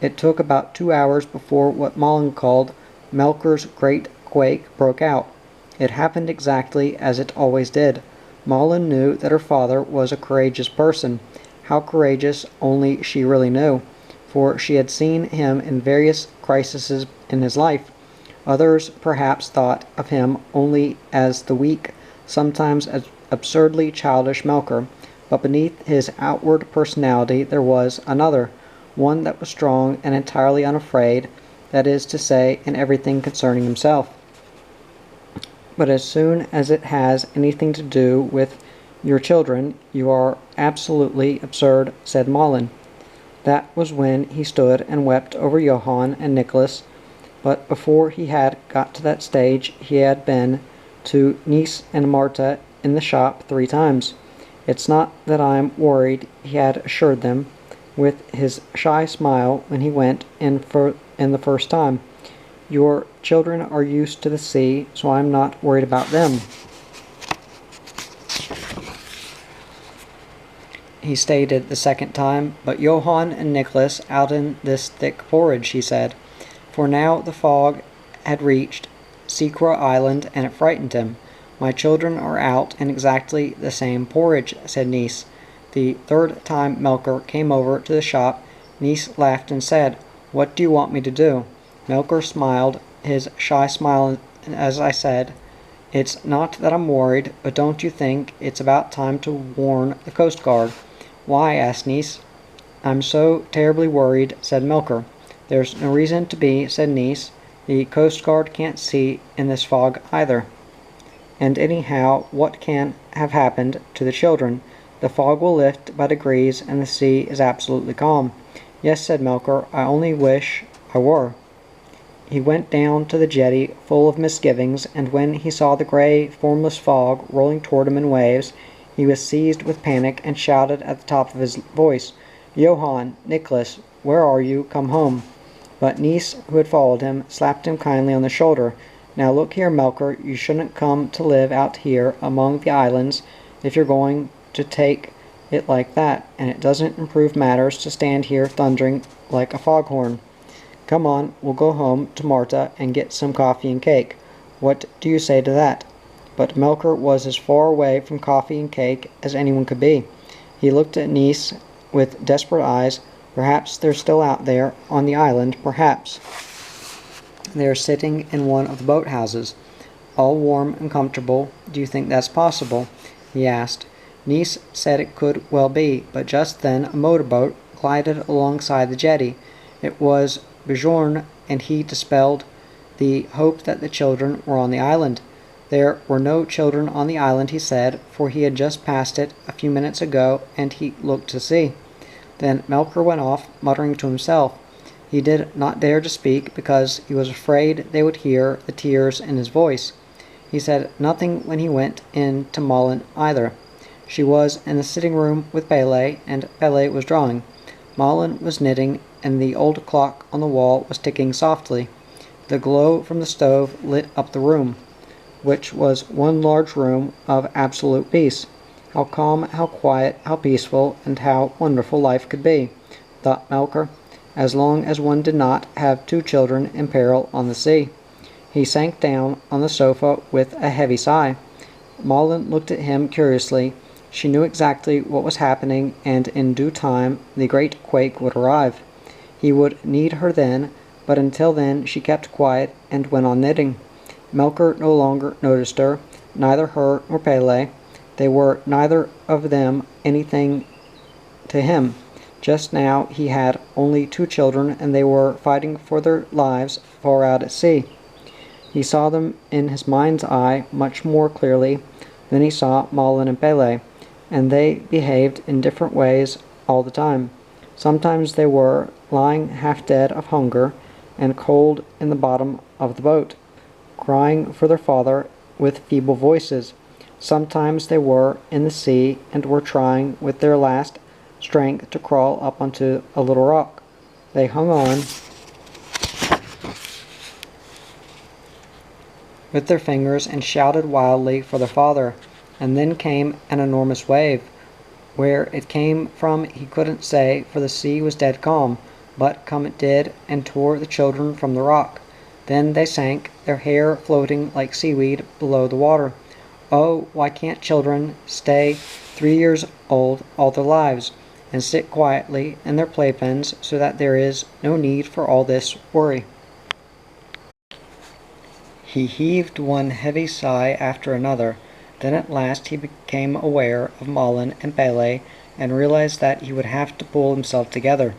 It took about 2 hours before what Malin called Melcher's great quake broke out. It happened exactly as it always did. Malin knew that her father was a courageous person. How courageous only she really knew, for she had seen him in various crises in his life. Others perhaps thought of him only as the weak, sometimes as absurdly childish Melcher, but beneath his outward personality there was another, one that was strong and entirely unafraid, that is to say, in everything concerning himself. "But as soon as it has anything to do with your children, you are absolutely absurd," said Malin. That was when he stood and wept over Johann and Nicholas, but before he had got to that stage he had been to Nice and Marta in the shop 3 times. "It's not that I'm worried," he had assured them, with his shy smile when he went in the first time. "Your children are used to the sea, so I'm not worried about them." He stated the second time, "But Johann and Nicholas out in this thick porridge," he said, for now the fog had reached Seacrow Island and it frightened him. "My children are out in exactly the same porridge," said Nice. The third time Melcher came over to the shop, Nice laughed and said, "What do you want me to do?" Melcher smiled his shy smile as I said, "It's not that I'm worried, but don't you think it's about time to warn the Coast Guard?" "Why?" asked Nice. "I'm so terribly worried," said Melcher. "There's no reason to be," said Nice. "The Coast Guard can't see in this fog either. And anyhow, what can have happened to the children? The fog will lift by degrees and the sea is absolutely calm." "Yes," said Melcher, "I only wish I were." He went down to the jetty full of misgivings, and when he saw the gray, formless fog rolling toward him in waves, he was seized with panic and shouted at the top of his voice, "Johann, Nicholas, where are you? Come home." But Nice, who had followed him, slapped him kindly on the shoulder. "Now look here, Melcher, you shouldn't come to live out here among the islands if you're going to take it like that, and it doesn't improve matters to stand here thundering like a foghorn. Come on, we'll go home to Marta and get some coffee and cake. What do you say to that?" But Melcher was as far away from coffee and cake as anyone could be. He looked at Nice with desperate eyes. "Perhaps they're still out there on the island, perhaps. They're sitting in one of the boathouses, all warm and comfortable. Do you think that's possible?" he asked. Nice said it could well be, but just then a motorboat glided alongside the jetty. It was Bjorn, and he dispelled the hope that the children were on the island. There were no children on the island, he said, for he had just passed it a few minutes ago, and he looked to see. Then Melcher went off, muttering to himself. He did not dare to speak, because he was afraid they would hear the tears in his voice. He said nothing when he went in to Malin either. She was in the sitting room with Pele, and Pele was drawing. Malin was knitting, and the old clock on the wall was ticking softly. The glow from the stove lit up the room, which was one large room of absolute peace. How calm, how quiet, how peaceful, and how wonderful life could be. thought Melcher, as long as one did not have two children in peril on the sea. He sank down on the sofa with a heavy sigh. Malin looked at him curiously. She knew exactly what was happening, and in due time the great quake would arrive. He would need her then, but until then she kept quiet and went on knitting. Melcher no longer noticed her, neither her nor Pele. They were neither of them anything to him. Just now he had only two children, and they were fighting for their lives far out at sea. He saw them in his mind's eye much more clearly than he saw Malin and Pele, and they behaved in different ways all the time. Sometimes they were lying half dead of hunger and cold in the bottom of the boat, crying for their father with feeble voices. Sometimes they were in the sea and were trying with their last strength to crawl up onto a little rock. They hung on with their fingers and shouted wildly for their father. And then came an enormous wave. Where it came from he couldn't say, for the sea was dead calm, but come it did, and tore the children from the rock. Then they sank, their hair floating like seaweed below the water. Oh, why can't children stay 3 years old all their lives, and sit quietly in their playpens, so that there is no need for all this worry? He heaved one heavy sigh after another. Then at last he became aware of Malin and Pele, and realized that he would have to pull himself together.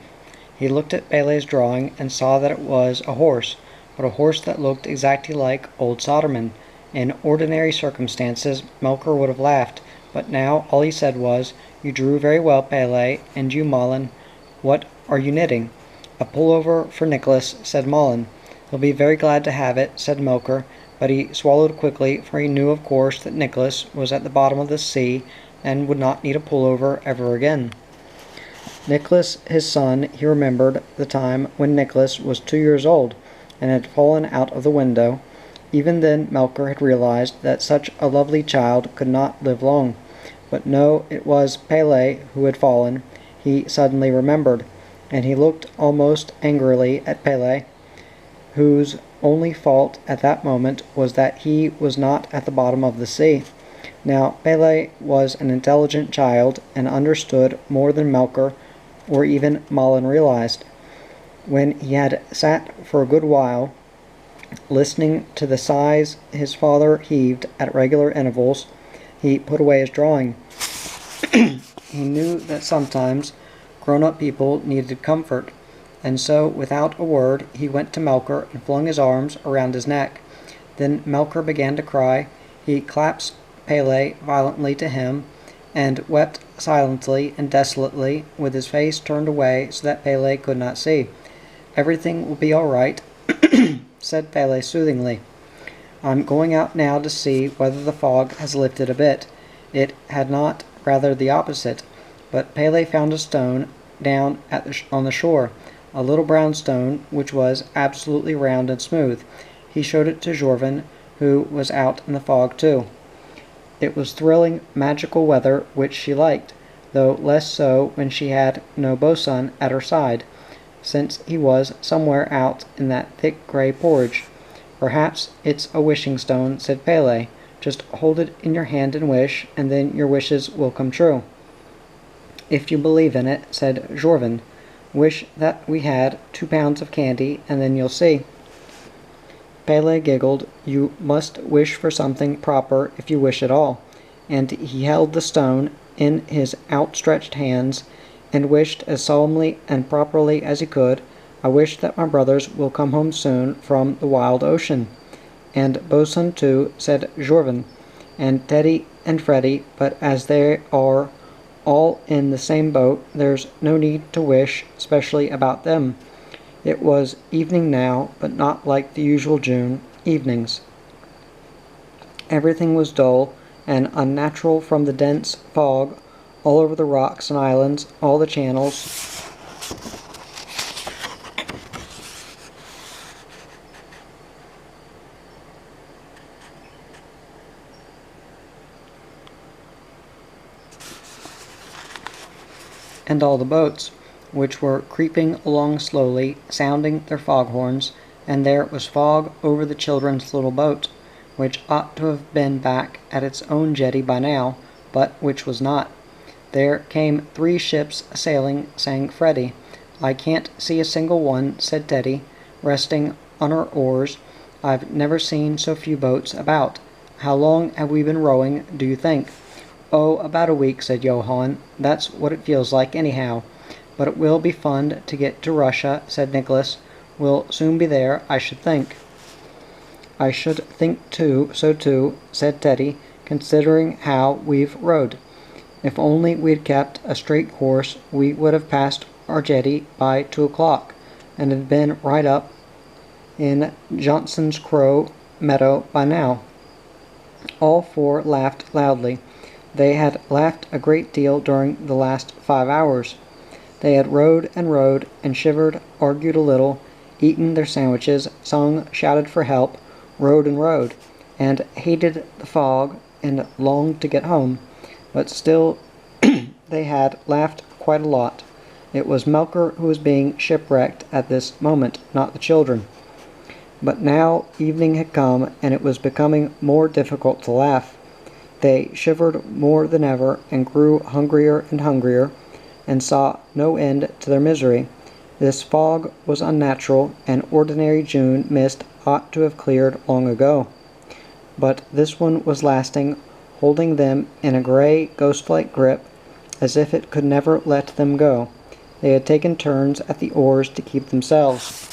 He looked at Pele's drawing and saw that it was a horse, but a horse that looked exactly like old Soderman. In ordinary circumstances Melcher would have laughed, but now all he said was, "You drew very well, Pele, and you, Malin, what are you knitting?" "A pullover for Nicholas," said Malin. "He'll be very glad to have it," said Melcher, but he swallowed quickly, for he knew of course that Nicholas was at the bottom of the sea and would not need a pullover ever again. Nicholas, his son, he remembered the time when Nicholas was 2 years old and had fallen out of the window. Even then Melcher had realized that such a lovely child could not live long. But no, it was Pele who had fallen, he suddenly remembered, and he looked almost angrily at Pele, whose only fault at that moment was that he was not at the bottom of the sea. Now Pele was an intelligent child, and understood more than Melcher or even Malin realized. When he had sat for a good while, listening to the sighs his father heaved at regular intervals, he put away his drawing. He knew that sometimes grown-up people needed comfort, and so without a word he went to Melcher and flung his arms around his neck. Then Melcher began to cry. He clasped Pele violently to him, and wept silently and desolately, with his face turned away so that Pele could not see. "Everything will be all right," said Pele soothingly. "I'm going out now to see whether the fog has lifted a bit." It had not, rather the opposite. But Pele found a stone down on the shore, a little brown stone which was absolutely round and smooth. He showed it to Jorvin, who was out in the fog too. It was thrilling, magical weather which she liked, though less so when she had no bosun at her side, since he was somewhere out in that thick grey porridge. "Perhaps it's a wishing stone," said Pele. "Just hold it in your hand and wish, and then your wishes will come true." "If you believe in it," said Jorvin. "Wish that we had 2 pounds of candy, and then you'll see." Pele giggled. "You must wish for something proper if you wish at all," and he held the stone in his outstretched hands and wished as solemnly and properly as he could. "I wish that my brothers will come home soon from the wild ocean." "And Bosun too," said Jorvin, "and Teddy and Freddy, but as they are all in the same boat, there's no need to wish specially about them." It was evening now, but not like the usual June evenings. Everything was dull and unnatural, from the dense fog all over the rocks and islands, all the channels, and all the boats. which were creeping along slowly, sounding their foghorns, and there was fog over the children's little boat, which ought to have been back at its own jetty by now, but which was not. There came 3 ships a-sailing, sang Freddie. "I can't see a single one," said Teddy, resting on her oars. "I've never seen so few boats about. How long have we been rowing, do you think?" "Oh, about a week," said Johann. "That's what it feels like, anyhow. But it will be fun to get to Russia," said Nicholas. "We'll soon be there, I should think." "I should think so too," said Teddy, "considering how we've rowed. If only we'd kept a straight course, we would have passed our jetty by 2 o'clock, and had been right up in Johnson's Crow meadow by now." All 4 laughed loudly. They had laughed a great deal during the last 5 hours. They had rowed and shivered, argued a little, eaten their sandwiches, sung, shouted for help, rowed, and hated the fog and longed to get home. But still they had laughed quite a lot. It was Melker who was being shipwrecked at this moment, not the children. But now evening had come, and it was becoming more difficult to laugh. They shivered more than ever, and grew hungrier and hungrier, and saw no end to their misery. This fog was unnatural, and ordinary June mist ought to have cleared long ago. But this one was lasting, holding them in a gray, ghost-like grip, as if it could never let them go. They had taken turns at the oars to keep themselves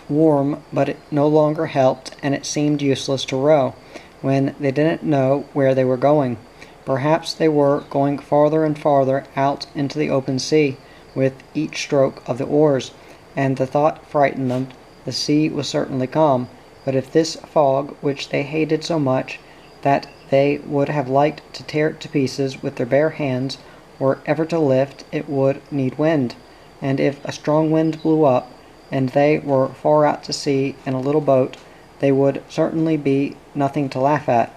warm, but it no longer helped, and it seemed useless to row, when they didn't know where they were going. Perhaps they were going farther and farther out into the open sea, with each stroke of the oars, and the thought frightened them. The sea was certainly calm, but if this fog, which they hated so much that they would have liked to tear it to pieces with their bare hands, were ever to lift, it would need wind, and if a strong wind blew up, and they were far out to sea in a little boat, they would certainly be nothing to laugh at.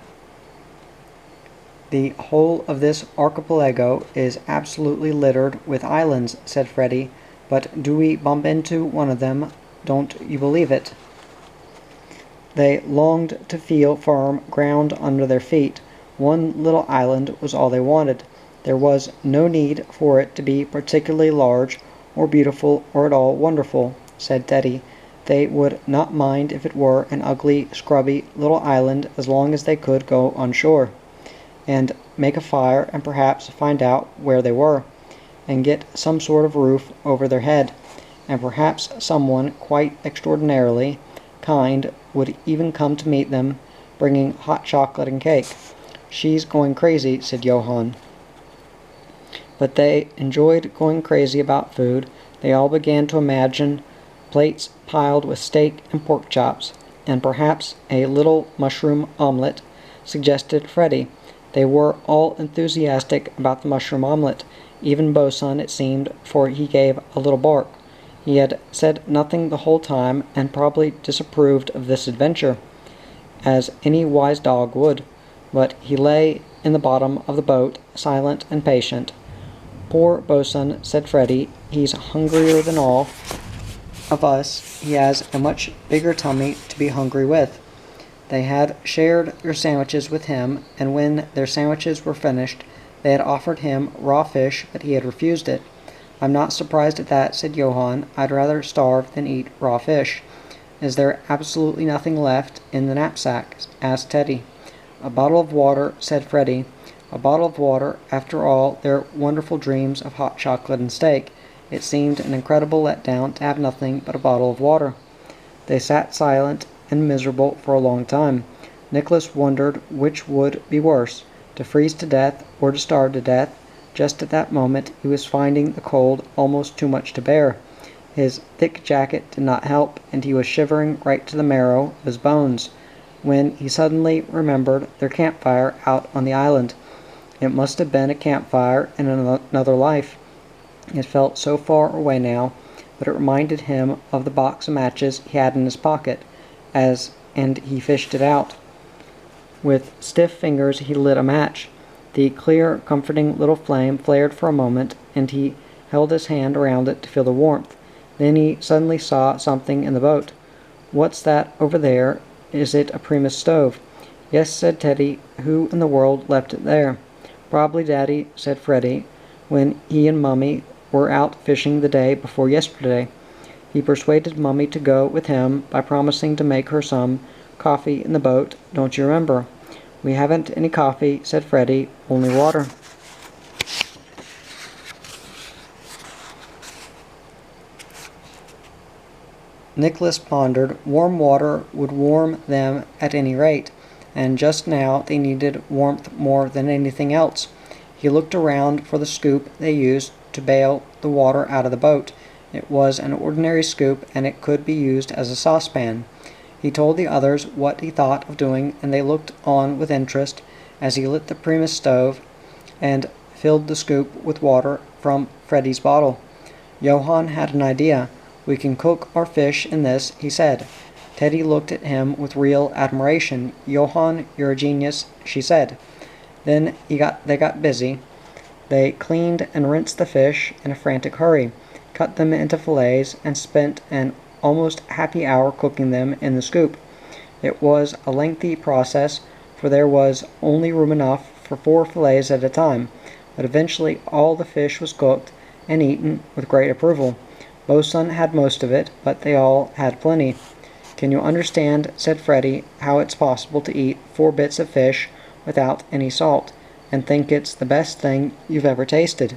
"The whole of this archipelago is absolutely littered with islands," said Freddie, "but do we bump into one of them? Don't you believe it." They longed to feel firm ground under their feet. One little island was all they wanted. There was no need for it to be particularly large, or beautiful, or at all wonderful, said Teddy. They would not mind if it were an ugly, scrubby little island as long as they could go on shore, and make a fire, and perhaps find out where they were, and get some sort of roof over their head, and perhaps someone quite extraordinarily kind would even come to meet them, bringing hot chocolate and cake. "She's going crazy," said Johann. But they enjoyed going crazy about food. They all began to imagine plates piled with steak and pork chops, and perhaps a little mushroom omelette, suggested Freddie. They were all enthusiastic about the mushroom omelette, even Bosun, it seemed, for he gave a little bark. He had said nothing the whole time, and probably disapproved of this adventure, as any wise dog would, but he lay in the bottom of the boat, silent and patient. "Poor Bosun," said Freddie, "he's hungrier than all of us. He has a much bigger tummy to be hungry with." They had shared their sandwiches with him, and when their sandwiches were finished, they had offered him raw fish, but he had refused it. "I'm not surprised at that," said Johann. "I'd rather starve than eat raw fish." "Is there absolutely nothing left in the knapsack?" asked Teddy. "A bottle of water," said Freddie. "A bottle of water, after all their wonderful dreams of hot chocolate and steak." It seemed an incredible letdown to have nothing but a bottle of water. They sat silent and miserable for a long time. Nicholas wondered which would be worse, to freeze to death or to starve to death. Just at that moment he was finding the cold almost too much to bear. His thick jacket did not help, and he was shivering right to the marrow of his bones, when he suddenly remembered their campfire out on the island. It must have been a campfire in another life. It felt so far away now, but it reminded him of the box of matches he had in his pocket, and he fished it out. With stiff fingers he lit a match. The clear, comforting little flame flared for a moment, and he held his hand around it to feel the warmth. Then he suddenly saw something in the boat. "What's that over there? Is it a Primus stove?" "Yes," said Teddy. "Who in the world left it there?" "Probably Daddy," said Freddie, "when he and Mummy were out fishing the day before yesterday. He persuaded Mummy to go with him by promising to make her some coffee in the boat, don't you remember?" "We haven't any coffee," said Freddie, "only water." Nicholas pondered. Warm water would warm them at any rate, and just now they needed warmth more than anything else. He looked around for the scoop they used to bail the water out of the boat. It was an ordinary scoop, and it could be used as a saucepan. He told the others what he thought of doing, and they looked on with interest as he lit the Primus stove and filled the scoop with water from Freddie's bottle. Johann had an idea. "We can cook our fish in this," he said. Teddy looked at him with real admiration. "Johann, you're a genius," she said. Then they got busy. They cleaned and rinsed the fish in a frantic hurry, cut them into fillets, and spent an almost happy hour cooking them in the scoop. It was a lengthy process, for there was only room enough for 4 fillets at a time, but eventually all the fish was cooked and eaten with great approval. Bosun had most of it, but they all had plenty. "Can you understand," said Freddie, "how it's possible to eat 4 bits of fish without any salt, and think it's the best thing you've ever tasted?"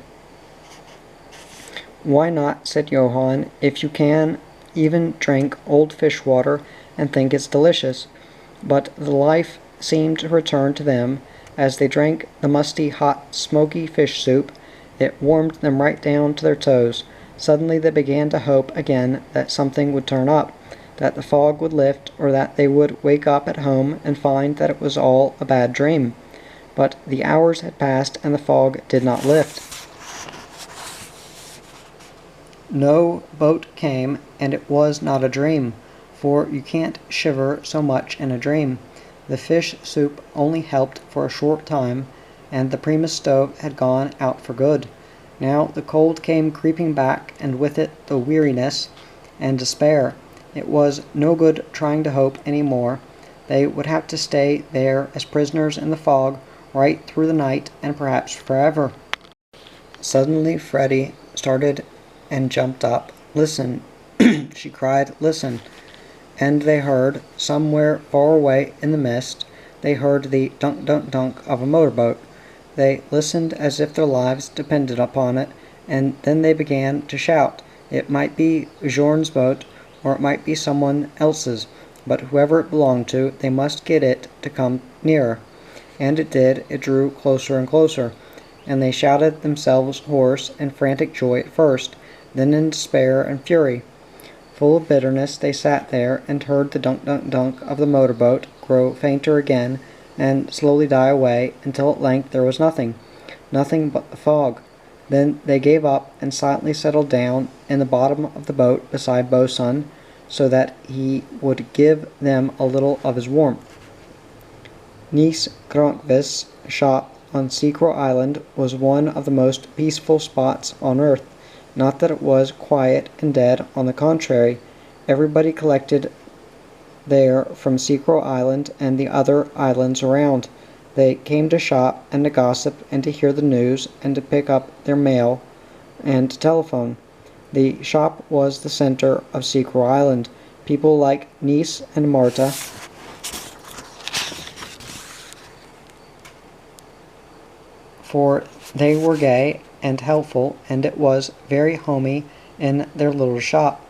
"Why not," said Johann, "if you can even drink old fish water and think it's delicious." But the life seemed to return to them as they drank the musty, hot, smoky fish soup. It warmed them right down to their toes. Suddenly they began to hope again that something would turn up, that the fog would lift, or that they would wake up at home and find that it was all a bad dream. But the hours had passed and the fog did not lift. No boat came, and it was not a dream, for you can't shiver so much in a dream. The fish soup only helped for a short time, and the Primus stove had gone out for good. Now the cold came creeping back, and with it the weariness and despair. It was no good trying to hope any more. They would have to stay there as prisoners in the fog right through the night, and perhaps forever. Suddenly Freddie started and jumped up. "Listen," she cried, "listen." And they heard, somewhere far away in the mist, they heard the dunk-dunk-dunk of a motorboat. They listened as if their lives depended upon it, and then they began to shout. It might be Bjorn's boat, or it might be someone else's, but whoever it belonged to, they must get it to come nearer. And it did. It drew closer and closer, and they shouted themselves hoarse in frantic joy at first, then in despair and fury. Full of bitterness they sat there and heard the dunk-dunk-dunk of the motorboat grow fainter again and slowly die away until at length there was nothing but the fog. Then they gave up and silently settled down in the bottom of the boat beside Bosun, so that he would give them a little of his warmth. Nice Kronkvist's shop on Seacrow Island was one of the most peaceful spots on earth. Not that it was quiet and dead, on the contrary. Everybody collected there from Seacrow Island and the other islands around. They came to shop and to gossip and to hear the news and to pick up their mail and to telephone. The shop was the center of Seacrow Island. People like Nice and Marta for they were gay and helpful, and it was very homey in their little shop,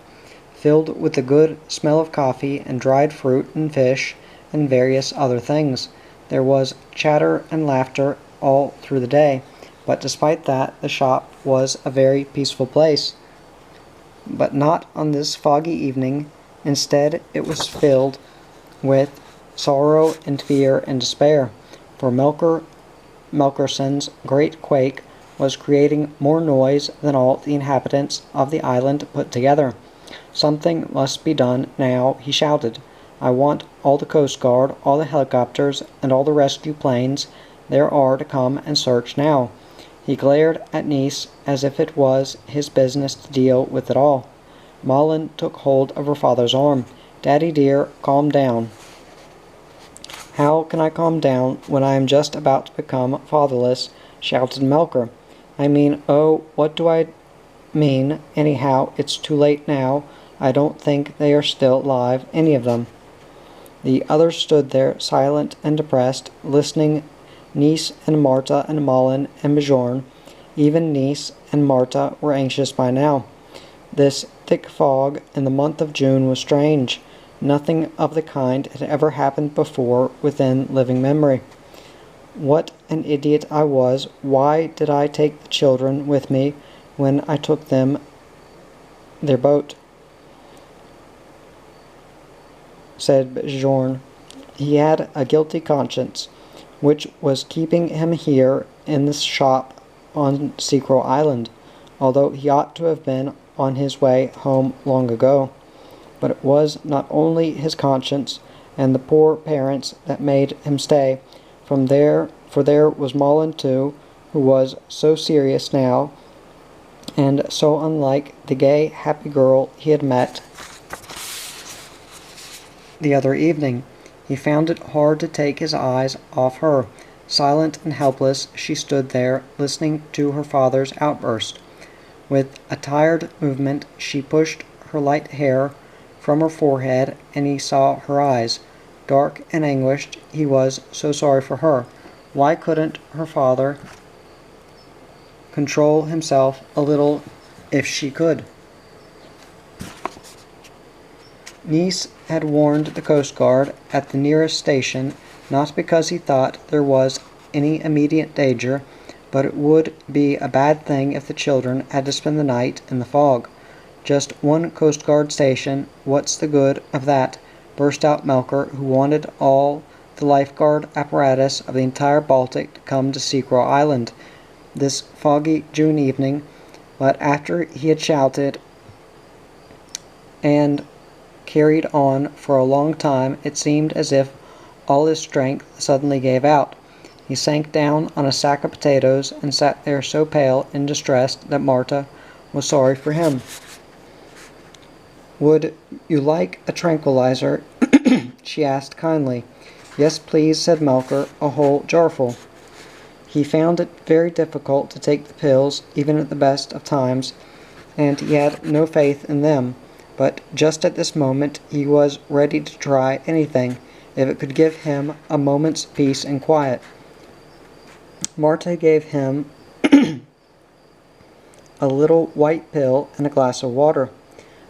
filled with the good smell of coffee and dried fruit and fish and various other things. There was chatter and laughter all through the day, but despite that the shop was a very peaceful place. But not on this foggy evening. Instead, it was filled with sorrow and fear and despair, for Melkerson's great quake was creating more noise than all the inhabitants of the island put together. Something must be done now, he shouted. I want all the Coast Guard, all the helicopters, and all the rescue planes there are to come and search now." He glared at Niece as if it was his business to deal with it all. Malin took hold of her father's arm. "Daddy dear, calm down." "How can I calm down when I am just about to become fatherless?" shouted Melker. "I mean, oh, what do I mean? Anyhow, it's too late now. I don't think they are still alive, any of them." The others stood there, silent and depressed, listening. Niece and Marta and Malin and Bjorn. Even Niece and Marta were anxious by now. This thick fog in the month of June was strange. Nothing of the kind had ever happened before within living memory. What an idiot I was. Why did I take the children with me when I took them their boat? Said Bjorn. He had a guilty conscience, which was keeping him here in the shop on Seacrow Island, although he ought to have been on his way home long ago. But it was not only his conscience and the poor parents that made him stay, for there was Malin too, who was so serious now, and so unlike the gay, happy girl he had met the other evening. He found it hard to take his eyes off her. Silent and helpless, she stood there, listening to her father's outburst. With a tired movement, she pushed her light hair from her forehead, and he saw her eyes. Dark and anguished, he was so sorry for her. Why couldn't her father control himself a little if she could? Niece had warned the Coast Guard at the nearest station, not because he thought there was any immediate danger, but it would be a bad thing if the children had to spend the night in the fog. "Just one Coast Guard station, what's the good of that?" burst out Melker, who wanted all the lifeguard apparatus of the entire Baltic to come to Seacrow Island this foggy June evening. But after he had shouted and carried on for a long time, it seemed as if all his strength suddenly gave out. He sank down on a sack of potatoes and sat there so pale and distressed that Marta was sorry for him. "Would you like a tranquilizer?" she asked kindly. "Yes, please," said Melker, "a whole jarful." He found it very difficult to take the pills, even at the best of times, and he had no faith in them. But just at this moment he was ready to try anything, if it could give him a moment's peace and quiet. Marta gave him a little white pill and a glass of water.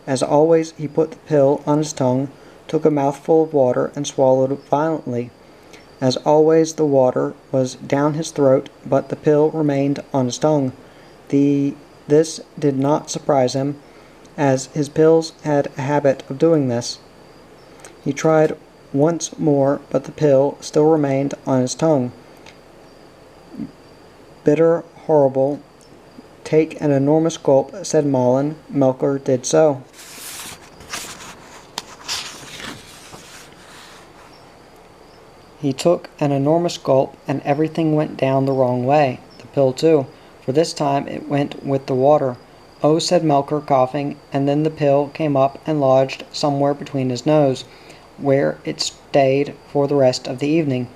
As always, he put the pill on his tongue, took a mouthful of water, and swallowed it violently. As always, the water was down his throat, but the pill remained on his tongue. This did not surprise him, as his pills had a habit of doing this. He tried once more, but the pill still remained on his tongue. "Bitter, horrible. Take an enormous gulp," said Malin. Melker did so. He took an enormous gulp, and everything went down the wrong way. The pill, too, for this time it went with the water. "Oh," said Melker, coughing, and then the pill came up and lodged somewhere between his nose, where it stayed for the rest of the evening,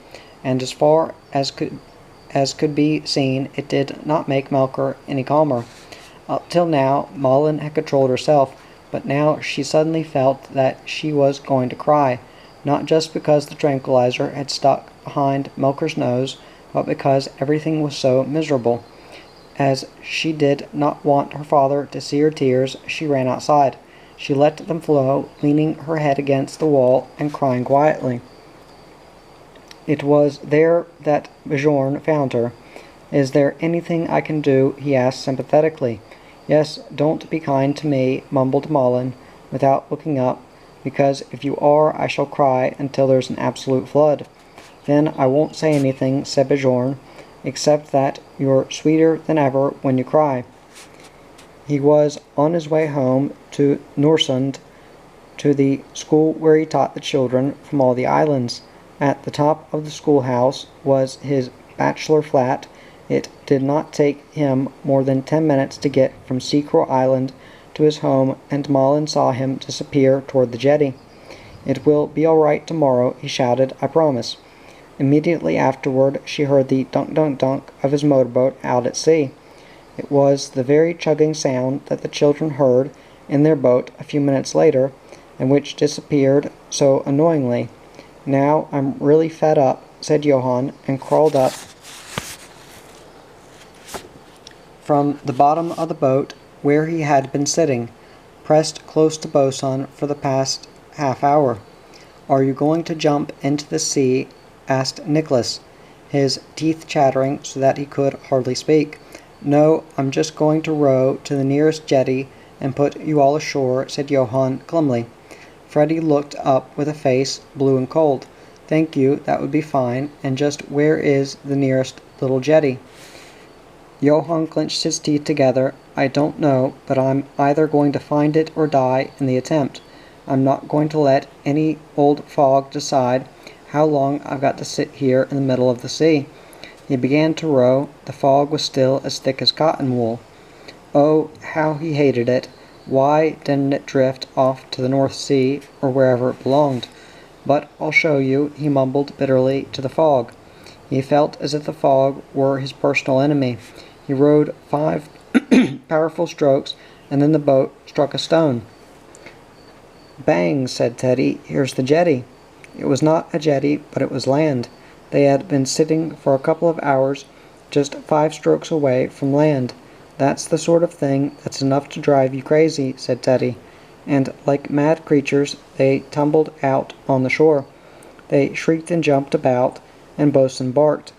and as far as could be seen, it did not make Melker any calmer. Up till now, Malin had controlled herself, but now she suddenly felt that she was going to cry, not just because the tranquilizer had stuck behind Melker's nose, but because everything was so miserable. As she did not want her father to see her tears, she ran outside. She let them flow, leaning her head against the wall and crying quietly. It was there that Bjorn found her. "Is there anything I can do?" he asked sympathetically. "Yes, don't be kind to me," mumbled Malin, without looking up, "because if you are, I shall cry until there's an absolute flood." "Then I won't say anything," said Bjorn, "except that you're sweeter than ever when you cry." He was on his way home to Norsund, to the school where he taught the children from all the islands. At the top of the schoolhouse was his bachelor flat. It did not take him more than 10 minutes to get from Seacrow Island to his home, and Malin saw him disappear toward the jetty. "It will be all right tomorrow," he shouted, "I promise." Immediately afterward she heard the dunk-dunk-dunk of his motorboat out at sea. It was the very chugging sound that the children heard in their boat a few minutes later, and which disappeared so annoyingly. "Now I'm really fed up," said Johann, and crawled up from the bottom of the boat where he had been sitting, pressed close to Bosun for the past half-hour. "Are you going to jump into the sea?" asked Nicholas, his teeth chattering so that he could hardly speak. "No, I'm just going to row to the nearest jetty and put you all ashore," said Johann glumly. Freddie looked up with a face blue and cold. "Thank you, that would be fine. And just where is the nearest little jetty?" Johann clenched his teeth together. "I don't know, but I'm either going to find it or die in the attempt. I'm not going to let any old fog decide how long I've got to sit here in the middle of the sea." He began to row. The fog was still as thick as cotton wool. Oh, how he hated it! Why didn't it drift off to the North Sea, or wherever it belonged? "But I'll show you," he mumbled bitterly to the fog. He felt as if the fog were his personal enemy. He rowed 5 powerful strokes, and then the boat struck a stone. "Bang," said Teddy. "Here's the jetty." It was not a jetty, but it was land. They had been sitting for a couple of hours just 5 strokes away from land. "That's the sort of thing that's enough to drive you crazy," said Teddy. And like mad creatures they tumbled out on the shore. They shrieked and jumped about, and Bosun barked.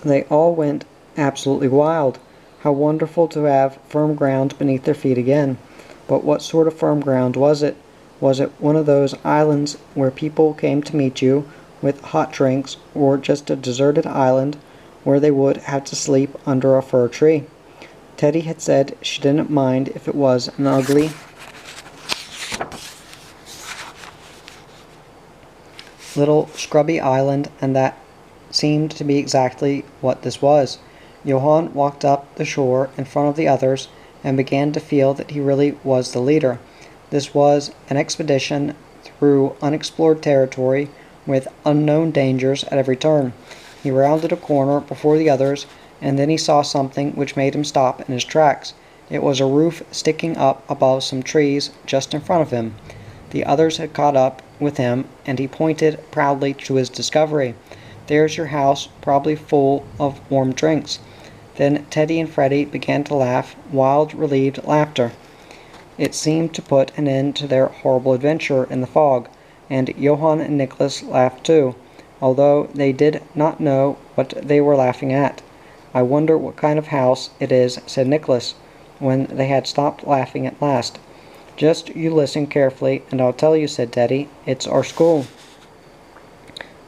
They all went absolutely wild. How wonderful to have firm ground beneath their feet again. But what sort of firm ground was it? Was it one of those islands where people came to meet you with hot drinks, or just a deserted island where they would have to sleep under a fir tree? Teddy had said she didn't mind if it was an ugly, little scrubby island, and that seemed to be exactly what this was. Johann walked up the shore in front of the others and began to feel that he really was the leader. This was an expedition through unexplored territory with unknown dangers at every turn. He rounded a corner before the others, and then he saw something which made him stop in his tracks. It was a roof sticking up above some trees just in front of him. The others had caught up with him, and he pointed proudly to his discovery. "There's your house, probably full of warm drinks." Then Teddy and Freddie began to laugh, wild, relieved laughter. It seemed to put an end to their horrible adventure in the fog, and Johann and Nicholas laughed too, although they did not know what they were laughing at. "I wonder what kind of house it is," said Nicholas, when they had stopped laughing at last. "Just you listen carefully, and I'll tell you," said Teddy. "It's our school."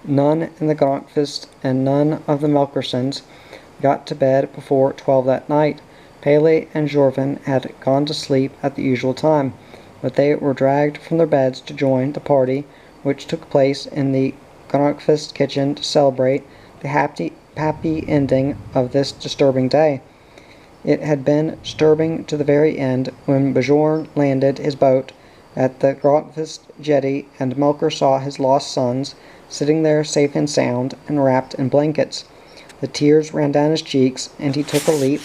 None in the Gronqvists and none of the Melkersons got to bed before 12 that night. Pele and Jorvin had gone to sleep at the usual time, but they were dragged from their beds to join the party which took place in the Gronqvist kitchen to celebrate the happy ending of this disturbing day. It had been disturbing to the very end when Bjorn landed his boat at the Gronqvist jetty and Melker saw his lost sons sitting there safe and sound and wrapped in blankets. The tears ran down his cheeks, and he took a leap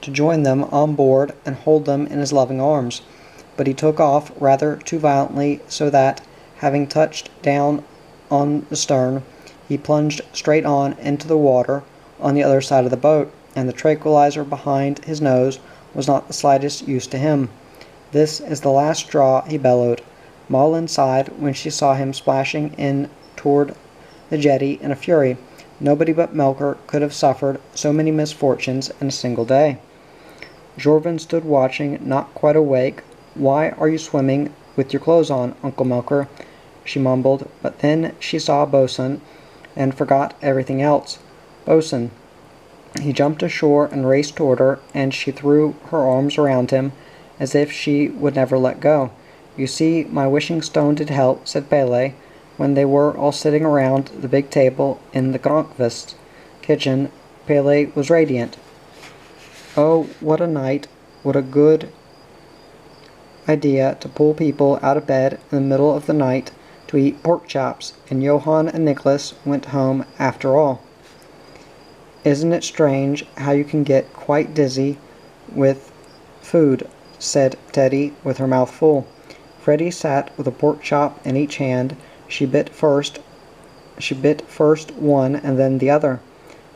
to join them on board and hold them in his loving arms. But he took off rather too violently, so that, having touched down on the stern, he plunged straight on into the water on the other side of the boat, and the tranquilizer behind his nose was not the slightest use to him. "This is the last straw," he bellowed. Malin sighed when she saw him splashing in toward the jetty in a fury. Nobody but Melker could have suffered so many misfortunes in a single day. Jorvin stood watching, not quite awake. "Why are you swimming with your clothes on, Uncle Melker?" she mumbled, but then she saw Bosun and forgot everything else. "Bosun." He jumped ashore and raced toward her, and she threw her arms around him as if she would never let go. "You see, my wishing stone did help," said Pele. When they were all sitting around the big table in the Gronkvist kitchen, Pele was radiant. "Oh, what a night! What a good idea to pull people out of bed in the middle of the night to eat pork chops, and Johann and Nicholas went home after all. Isn't it strange how you can get quite dizzy with food?" said Teddy, with her mouth full. Freddie sat with a pork chop in each hand. She bit first one and then the other.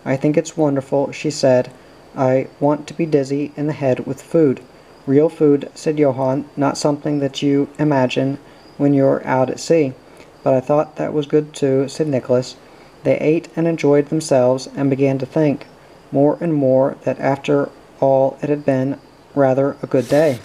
"I think it's wonderful," she said. "I want to be dizzy in the head with food." "Real food," said Johann, "not something that you imagine when you're out at sea." "But I thought that was good too," said Nicholas. They ate and enjoyed themselves, and began to think, more and more, that after all it had been rather a good day.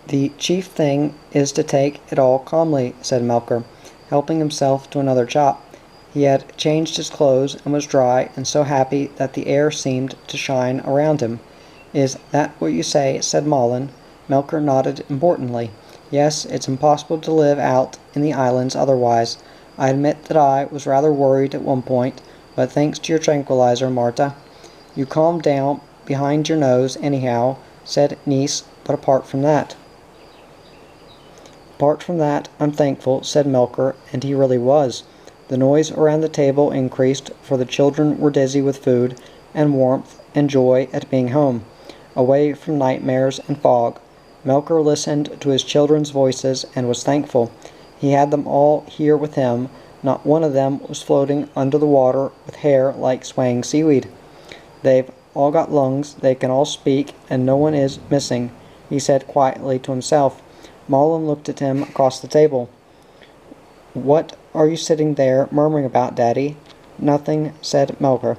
"The chief thing is to take it all calmly," said Melcher, helping himself to another chop. He had changed his clothes and was dry and so happy that the air seemed to shine around him. "Is that what you say?" said Malin. Melcher nodded importantly. "Yes, it's impossible to live out in the islands otherwise. I admit that I was rather worried at one point, but thanks to your tranquilizer, Marta. You calmed down behind your nose anyhow," said Niece, "but apart from that—" "Apart from that, I'm thankful," said Melcher, and he really was. The noise around the table increased, for the children were dizzy with food and warmth and joy at being home, away from nightmares and fog. Melcher listened to his children's voices and was thankful. He had them all here with him. Not one of them was floating under the water with hair like swaying seaweed. "They've all got lungs, they can all speak, and no one is missing," he said quietly to himself. Malin looked at him across the table. "What are you sitting there murmuring about, Daddy?" "Nothing," said Melcher.